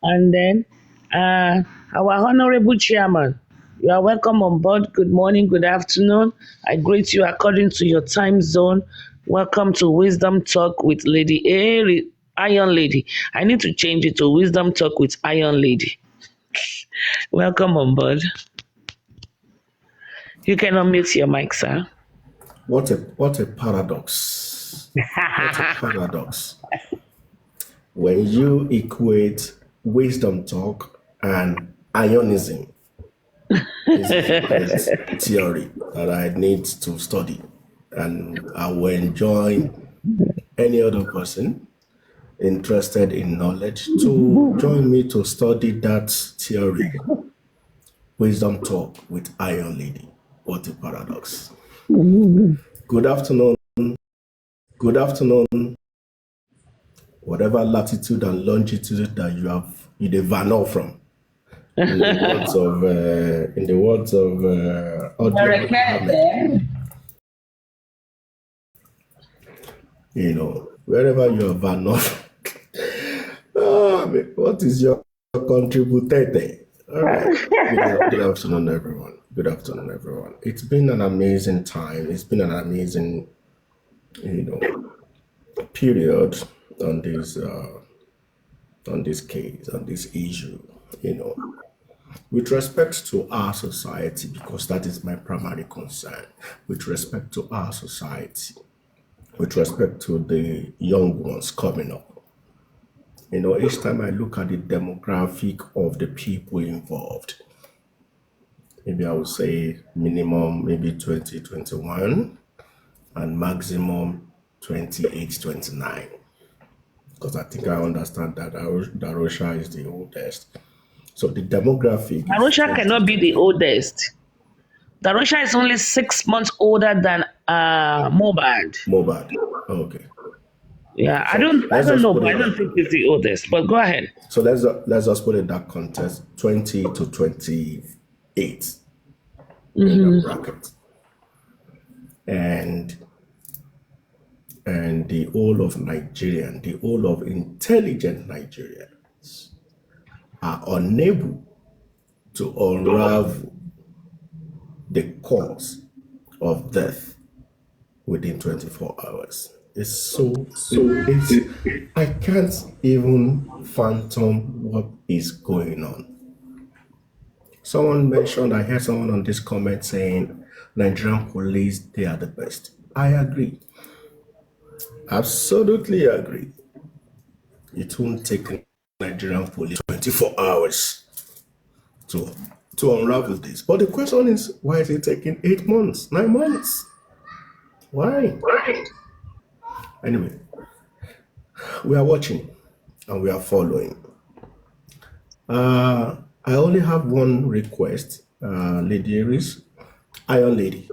[SPEAKER 1] And then our honorable chairman, you are welcome on board. Good morning, good afternoon. I greet you according to your time zone. Welcome to Wisdom Talk with Lady Iron Lady. I need to change it to Wisdom Talk with Iron Lady. Welcome on board. You can unmute your mic, sir.
[SPEAKER 14] What a paradox. What a paradox. When you equate Wisdom Talk and Ionism, is a great theory that I need to study, and I will join any other person interested in knowledge to join me to study that theory. Wisdom Talk with Iron Lady. What a paradox. Good afternoon. Good afternoon. Whatever latitude and longitude that you devour from. In the words of Muhammad, you know, wherever you are Vanoff, what is your contributor? All right. Good afternoon, everyone. Good afternoon, everyone. It's been an amazing time. It's been an amazing, period on this case, on this issue, with respect to our society, because that is my primary concern, with respect to our society, with respect to the young ones coming up. Each time I look at the demographic of the people involved, maybe I would say minimum maybe 20, 21, and maximum 28, 29. Because I think I understand that Darosha is the oldest. So the demographic is
[SPEAKER 1] Darusha cannot be the oldest. Darusha is only 6 months older than Mobad.
[SPEAKER 14] Mohbad. Okay.
[SPEAKER 1] Yeah, I
[SPEAKER 14] So
[SPEAKER 1] don't
[SPEAKER 14] let's just
[SPEAKER 1] know,
[SPEAKER 14] put
[SPEAKER 1] but I
[SPEAKER 14] it
[SPEAKER 1] don't
[SPEAKER 14] that.
[SPEAKER 1] think he's the oldest. But go ahead.
[SPEAKER 14] So let's just put it that context 20 to 28 in the bracket. And the whole of Nigerian, the whole of intelligent Nigerians are unable to unravel the cause of death within 24 hours. I can't even fathom what is going on. Someone mentioned, I heard someone on this comment saying, Nigerian police, they are the best. I agree. Absolutely agree. It won't take Nigerian police 24 hours to unravel this. But the question is, why is it taking 8 months, 9 months? Why? Anyway, we are watching and we are following. I only have one request, Lady Iris. Iron Lady.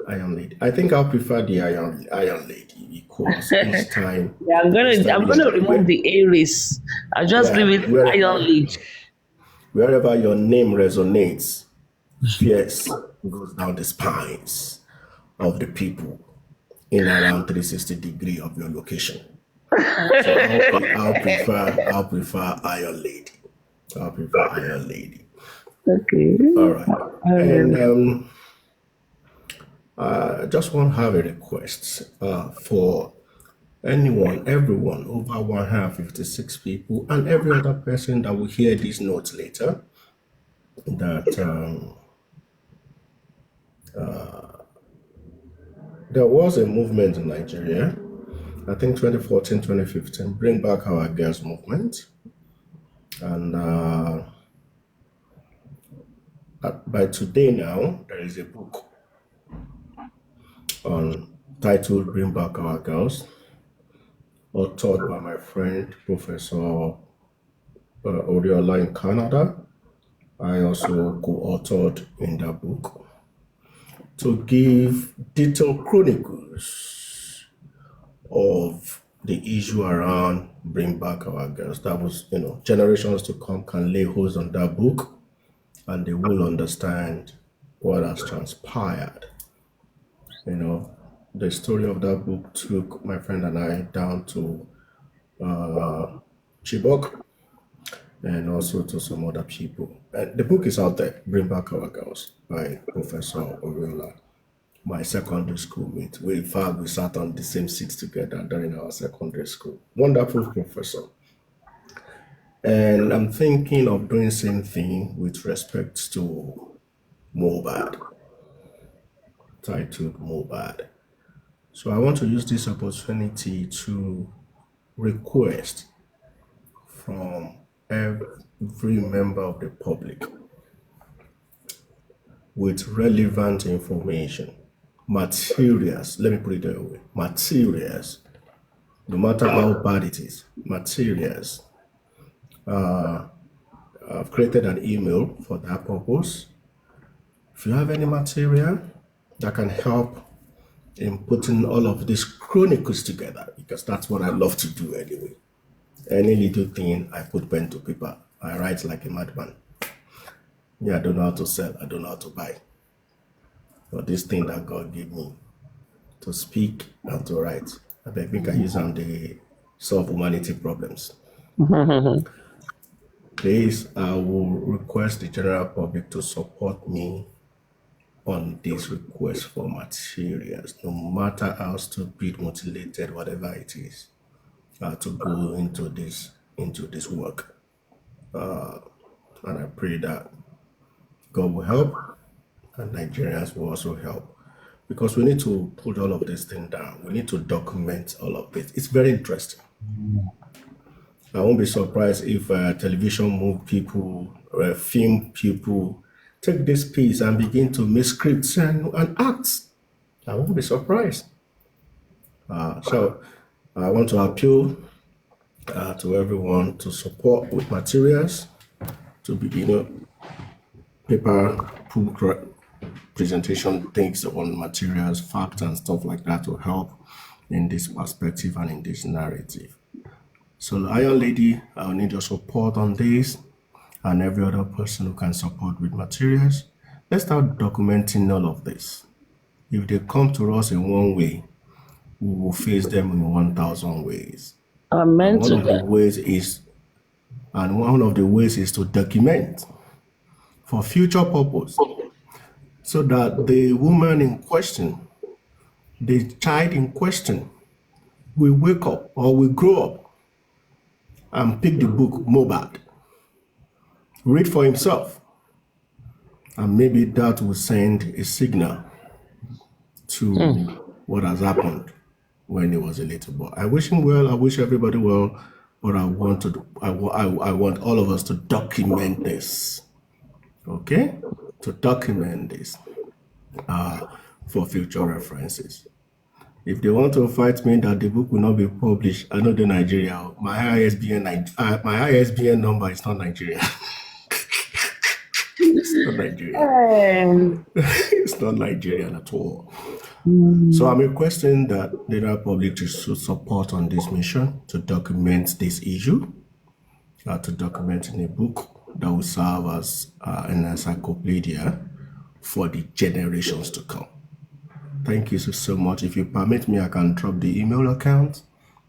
[SPEAKER 14] I think I'll prefer the Iron Lady because each time.
[SPEAKER 1] Yeah, I'm gonna remove the Aries. I'll just leave it Iron Lady.
[SPEAKER 14] Wherever your name resonates, fierce goes down the spines of the people in around 360 degree of your location. So I'll prefer Iron Lady. I'll prefer Iron Lady.
[SPEAKER 1] Okay.
[SPEAKER 14] All right. And I just want to have a request for everyone over 156 people, and every other person that will hear these notes later, that there was a movement in Nigeria, I think 2014, 2015, Bring Back Our Girls movement. And by today now, there is a book titled Bring Back Our Girls, authored by my friend, Professor Oriola in Canada. I also co-authored in that book to give detailed chronicles of the issue around Bring Back Our Girls. That was, generations to come can lay hold on that book and they will understand what has transpired. The story of that book took my friend and I down to Chibok and also to some other people. The book is out there, Bring Back Our Girls, by Professor Oriola, my secondary school mate. In fact, we sat on the same seats together during our secondary school. Wonderful professor. And I'm thinking of doing the same thing with respect to Mohbad, titled Mohbad. So I want to use this opportunity to request from every member of the public with relevant information, materials, let me put it that way, materials, no matter how bad it is, materials. I've created an email for that purpose. If you have any material that can help in putting all of these chronicles together, because that's what I love to do anyway. Any little thing, I put pen to paper. I write like a madman. Yeah, I don't know how to sell. I don't know how to buy. But this thing that God gave me to speak and to write, I think I use them to solve humanity problems. Please, I will request the general public to support me on this request for materials, no matter how stupid, mutilated, whatever it is, to go into this work. And I pray that God will help and Nigerians will also help, because we need to put all of this thing down. We need to document all of this. It's very interesting. I won't be surprised if television move people, film people, take this piece and begin to make scripts and acts. I won't be surprised. So I want to appeal to everyone to support with materials, to be, paper presentation things on materials, facts, and stuff like that to help in this perspective and in this narrative. So, Iron Lady, I'll need your support on this and every other person who can support with materials. Let's start documenting all of this. If they come to us in one way, we will face them in 1,000 ways.
[SPEAKER 1] Amen.
[SPEAKER 14] One of the ways is to document for future purpose, so that the woman in question, the child in question, will wake up or will grow up and pick the book Mohbad, read for himself, and maybe that will send a signal to what has happened when he was a little boy. I wish him well. I wish everybody well, but I want all of us to document this. Okay, to document this for future references. If they want to fight me that the book will not be published, I know the Nigeria. My ISBN number is not Nigeria. It's not Nigerian. It's not Nigerian at all. So I'm requesting that the Republic should support on this mission to document this issue, to document in a book that will serve as an encyclopedia for the generations to come. Thank you so much. If you permit me, I can drop the email account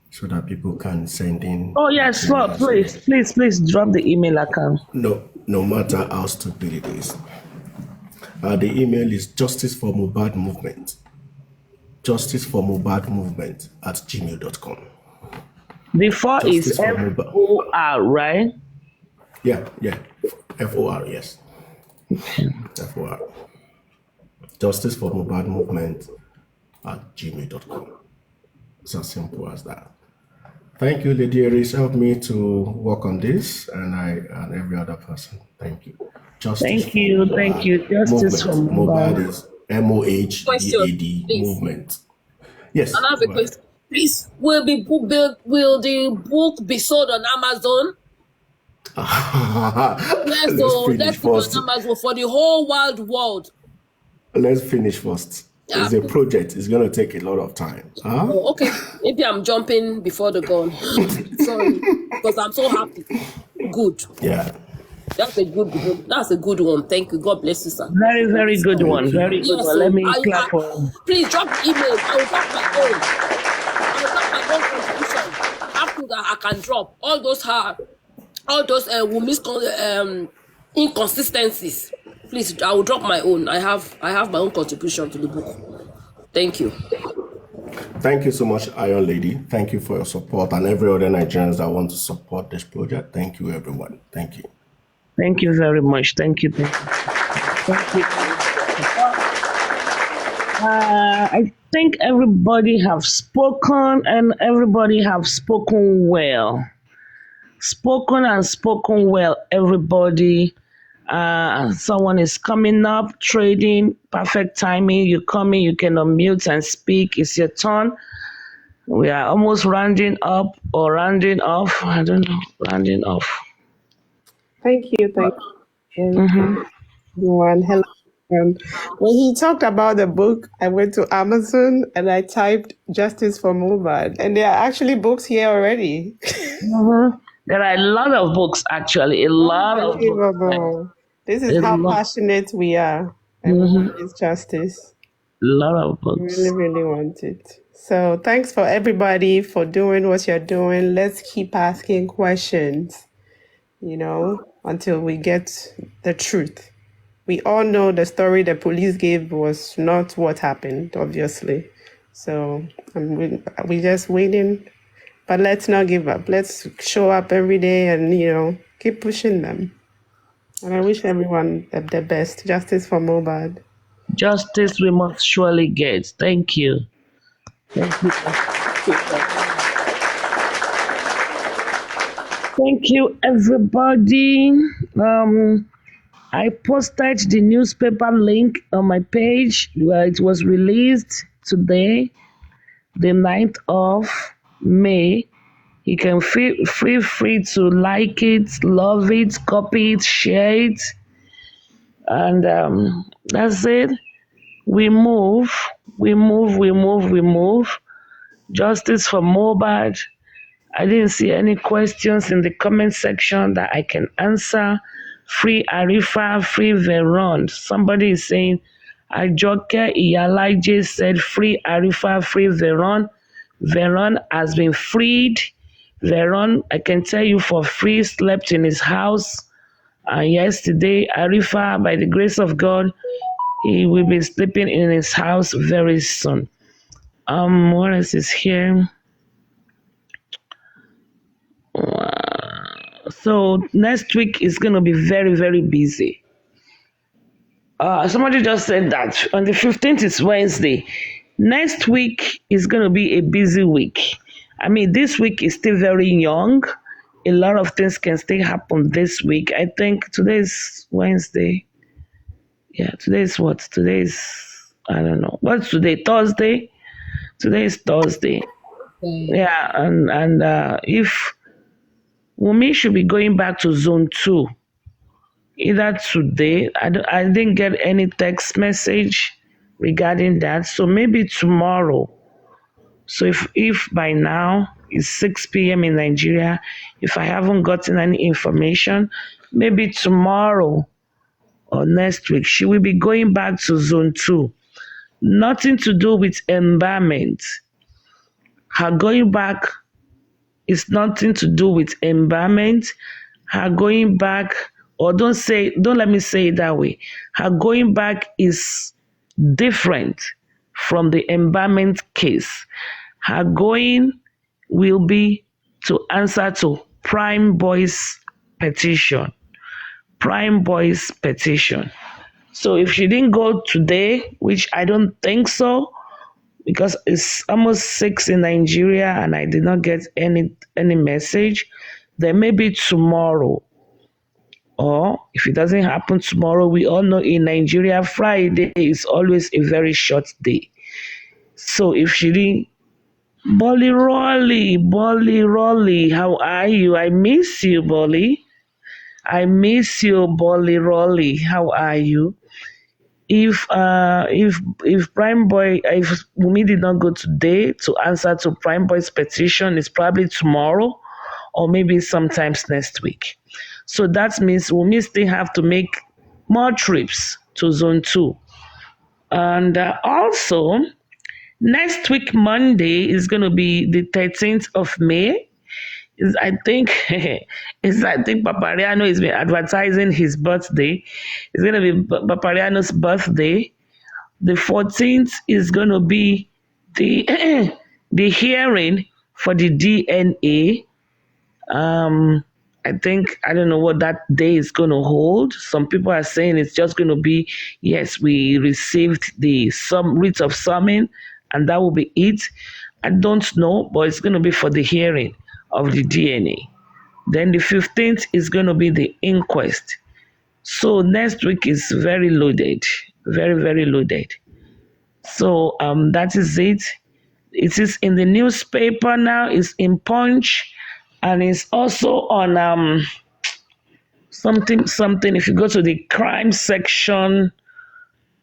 [SPEAKER 14] so that people can send in.
[SPEAKER 1] Oh yes, sure. Please drop the email account.
[SPEAKER 14] No matter how stupid it is. The email is Justice for Mohbad Movement. Justice for Mohbad Movement @gmail.com.
[SPEAKER 1] Before is FOR, right?
[SPEAKER 14] Yeah. FOR, yes. FOR. Justice for Mohbad Movement @gmail.com. It's as simple as that. Thank you, Lady Aries. Help me to work on this, and every other person. Thank you.
[SPEAKER 1] Thank you. Justice for
[SPEAKER 14] Mohbad is MOHBAD movement. Yes.
[SPEAKER 6] And I have a question. Please, will the book be sold on Amazon? Let's put it on Amazon for the whole world.
[SPEAKER 14] Let's finish first. Yeah. It's a project. It's going to take a lot of time.
[SPEAKER 6] Oh, okay. Maybe I'm jumping before the gun. Sorry, because I'm so happy. Good.
[SPEAKER 14] Yeah.
[SPEAKER 6] That's a good one. Thank you. God bless you, sir.
[SPEAKER 1] Very, very good one. Very good one. Let me clap for him.
[SPEAKER 6] Please drop email. I will drop my own contribution. After that, I can drop all those inconsistencies. Please, I will drop my own. I have my own contribution to the book. Thank you.
[SPEAKER 14] Thank you so much, Iron Lady. Thank you for your support, and every other Nigerians that want to support this project. Thank you, everyone. Thank you.
[SPEAKER 1] Thank you very much. Thank you. I think everybody have spoken, and everybody have spoken well. Spoken well, everybody. Someone is coming up, trading, perfect timing. You come in, you can unmute and speak. It's your turn. We are almost rounding up or rounding off. I don't know, rounding off.
[SPEAKER 15] Thank you. Everyone. Hello. When he talked about the book, I went to Amazon and I typed Justice for Mohbad, and there are actually books here already.
[SPEAKER 1] There are a lot of books, actually. A lot of books.
[SPEAKER 15] This is how passionate we are. Everyone is justice.
[SPEAKER 1] A lot of books.
[SPEAKER 15] We really, really want it. So thanks for everybody for doing what you're doing. Let's keep asking questions, until we get the truth. We all know the story the police gave was not what happened, obviously. So we're just waiting. But let's not give up. Let's show up every day and, keep pushing them. And I wish everyone the best. Justice for Mohbad.
[SPEAKER 1] Justice we must surely get. Thank you. Thank you, everybody. I posted the newspaper link on my page where it was released today, the 9th of May. You can feel free to like it, love it, copy it, share it. And that's it. We move, we move, we move, we move. Justice for Mohbad. I didn't see any questions in the comment section that I can answer. Free Arifa, free Veron. Somebody is saying, Ajoke Iyalaije said, free Arifa, free Veron. Veron has been freed. Veron, I can tell you for free, slept in his house. And yesterday, Arifa, by the grace of God, he will be sleeping in his house very soon. What else is here? So next week is going to be very, very busy. Somebody just said that on the 15th is Wednesday. Next week is going to be a busy week. I mean, this week is still very young. A lot of things can still happen this week. I think today is Wednesday. Yeah, today is what? Today is, I don't know. What's today? Thursday? Today is Thursday. Yeah, and if Wunmi should be going back to zone 2, either today, I didn't get any text message regarding that, so maybe tomorrow. So if by now it's 6 p.m. in Nigeria, if I haven't gotten any information, maybe tomorrow or next week, she will be going back to zone 2. Nothing to do with embalmment. Her going back is nothing to do with embalmment. Her going back, or don't let me say it that way. Her going back is different from the embalmment case. Her going will be to answer to Prime Boy's petition. Prime Boy's petition. So if she didn't go today, which I don't think so, because it's almost 6 in Nigeria and I did not get any message, then maybe tomorrow. Or if it doesn't happen tomorrow, we all know in Nigeria, Friday is always a very short day. So if she didn't, Bolly Rolly, how are you? I miss you, Bolly. I miss you, Bolly Rolly. How are you? If Prime Boy, if Wunmi did not go today to answer to Prime Boy's petition, it's probably tomorrow or maybe sometimes next week. So that means Wunmi still have to make more trips to zone 2. And also, next week, Monday, is going to be the 13th of May. I think Papariano has been advertising his birthday. It's going to be Papariano's birthday. The 14th is going to be the hearing for the DNA. I don't know what that day is going to hold. Some people are saying it's just going to be, yes, we received the writ of summon, and that will be it. I don't know, but it's going to be for the hearing of the DNA. Then the 15th is going to be the inquest. So next week is very loaded, very, very loaded. So that is it. It is in the newspaper now. It's in Punch, and it's also on something. If you go to the crime section,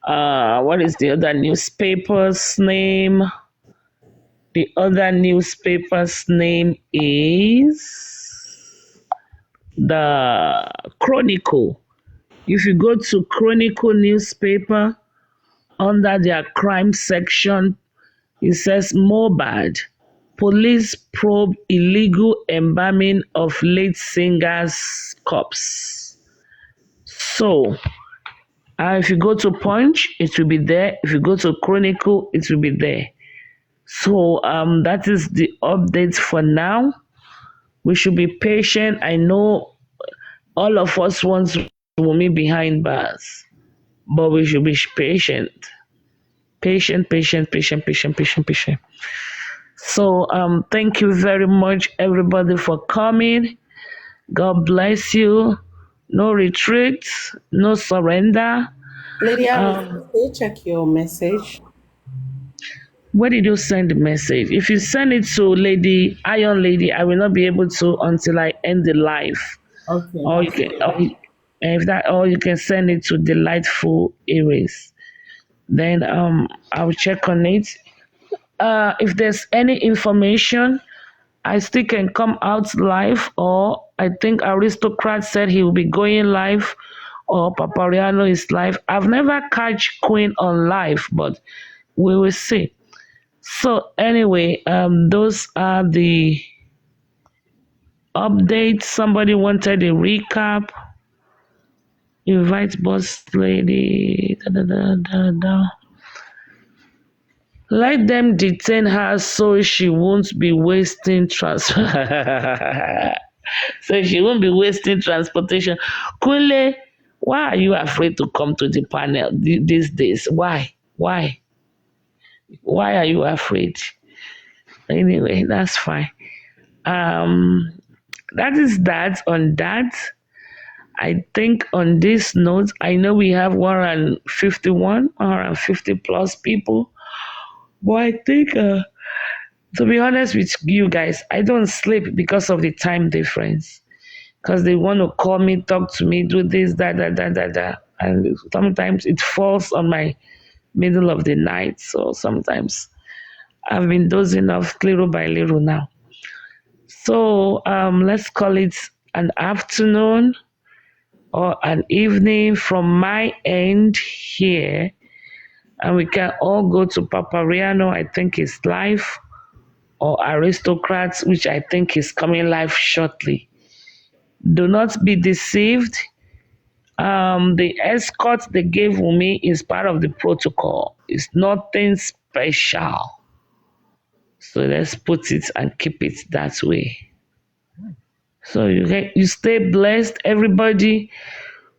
[SPEAKER 1] what is the other newspaper's name? The other newspaper's name is the Chronicle. If you go to Chronicle newspaper, under their crime section, it says Mohbad. Police probe illegal embalming of late singer's corpse. So, if you go to Punch, it will be there. If you go to Chronicle, it will be there. So that is the update for now. We should be patient. I know all of us want Wunmi behind bars, but we should be patient. Patient. So thank you very much, everybody, for coming. God bless you. No retreat, no surrender.
[SPEAKER 9] Lady, check your message.
[SPEAKER 1] Where did you send the message? If you send it to Iron Lady, I will not be able to until I end the live.
[SPEAKER 9] Okay.
[SPEAKER 1] Or you can, And if that, or you can send it to Delightful Aries. Then I'll check on it. If there's any information, I still can come out live, or I think Aristocrat said he will be going live, or Papariano is live. I've never catch Queen on live, but we will see. So anyway, those are the updates. Somebody wanted a recap. Invite boss lady. Let them detain her so she won't be wasting so she won't be wasting transportation. Kule, why are you afraid to come to the panel these days? Why? Why are you afraid? Anyway, that's fine. That is that on that. I think on this note, I know we have 150 plus people. But I think, to be honest with you guys, I don't sleep because of the time difference. Because they want to call me, talk to me, do this, that. And sometimes it falls on my middle of the night. So sometimes I've been dozing off little by little now. So let's call it an afternoon or an evening from my end here. And we can all go to Papariano, I think is live, or Aristocrats, which I think is coming live shortly. Do not be deceived. The escort they gave Wunmi is part of the protocol. It's nothing special. So let's put it and keep it that way. So you stay blessed, everybody.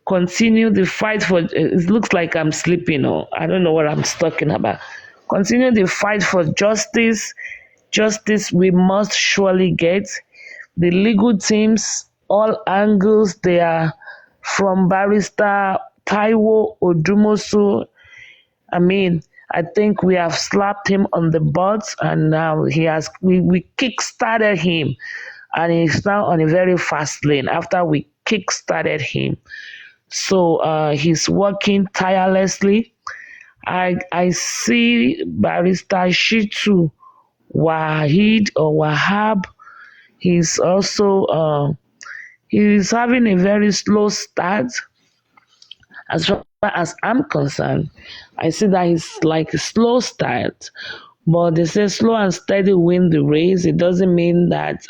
[SPEAKER 1] Continue the fight for, it looks like I'm sleeping, or I don't know what I'm talking about. Continue the fight for justice. Justice we must surely get. The legal teams, all angles, they are from Barrister Taiwo Odumosu. I mean, I think we have slapped him on the butt, and now we kick-started him, and he's now on a very fast lane after we kick-started him. So he's working tirelessly. I see Barrister Shitu Wahid or Wahab. He's also he's having a very slow start. As far as I'm concerned, I see that he's like a slow start. But they say slow and steady win the race. It doesn't mean that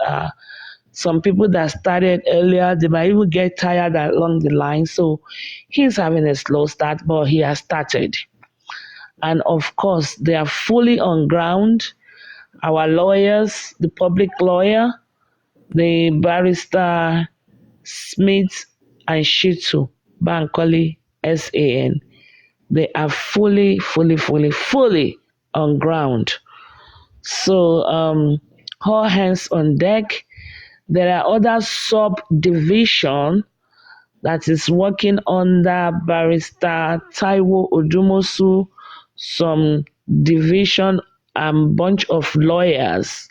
[SPEAKER 1] some people that started earlier, they might even get tired along the line. So he's having a slow start, but he has started. And of course, they are fully on ground. Our lawyers, the public lawyer, the Barrister Smith and Shitu Bankole SAN, they are fully on ground. So all hands on deck. There are other subdivision that is working under Barrister Taiwo Odumosu, some division and bunch of lawyers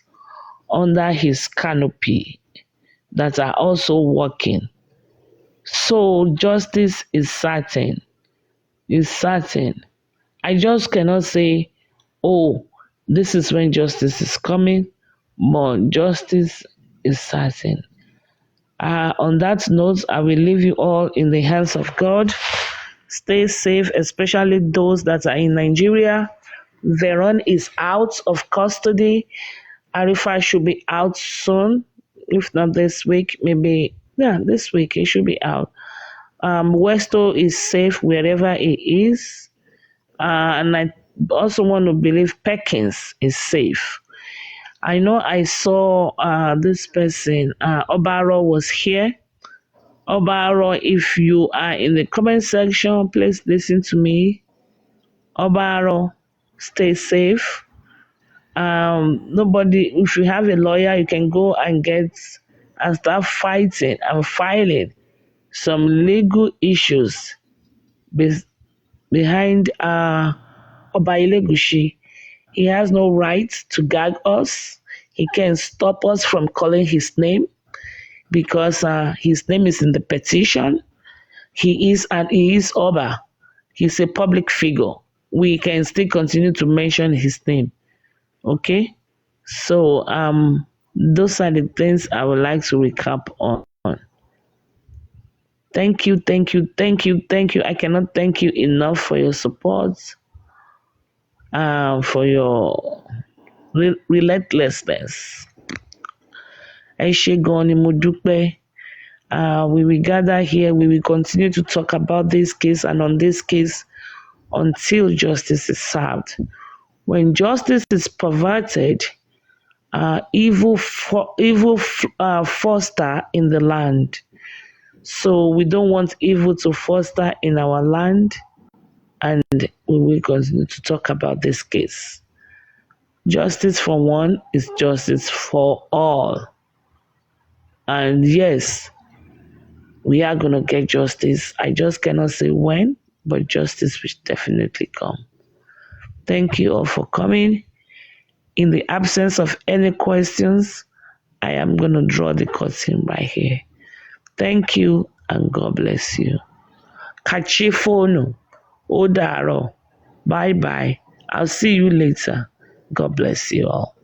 [SPEAKER 1] under his canopy that are also working. So justice is certain. It's certain. I just cannot say, oh, this is when justice is coming, but justice is certain. On that note, I will leave you all in the hands of God. Stay safe, especially those that are in Nigeria. Veron is out of custody. Arifa should be out soon, if not this week, maybe, this week he should be out. Westo is safe wherever he is. And I also want to believe Perkins is safe. I know I saw this person, Obaro was here. Obaro, if you are in the comment section, please listen to me. Obaro, stay safe. Nobody, if you have a lawyer, you can go and start fighting and filing some legal issues behind Obaile. He has no right to gag us. He can stop us from calling his name because his name is in the petition. he is Oba. He's a public figure. We can still continue to mention his name. Okay? So those are the things I would like to recap on. Thank you. I cannot thank you enough for your support, for your relentlessness. Ẹ ṣé gan ni mo dúpẹ́. We will gather here. We will continue to talk about this case and on this case until justice is served. When justice is perverted, evil foster in the land. So we don't want evil to foster in our land, and we will continue to talk about this case. Justice for one is justice for all. And yes, we are going to get justice. I just cannot say when, but justice will definitely come. Thank you all for coming. In the absence of any questions, I am going to draw the curtain right here. Thank you and God bless you. Kachifono. Odaro. Bye-bye. I'll see you later. God bless you all.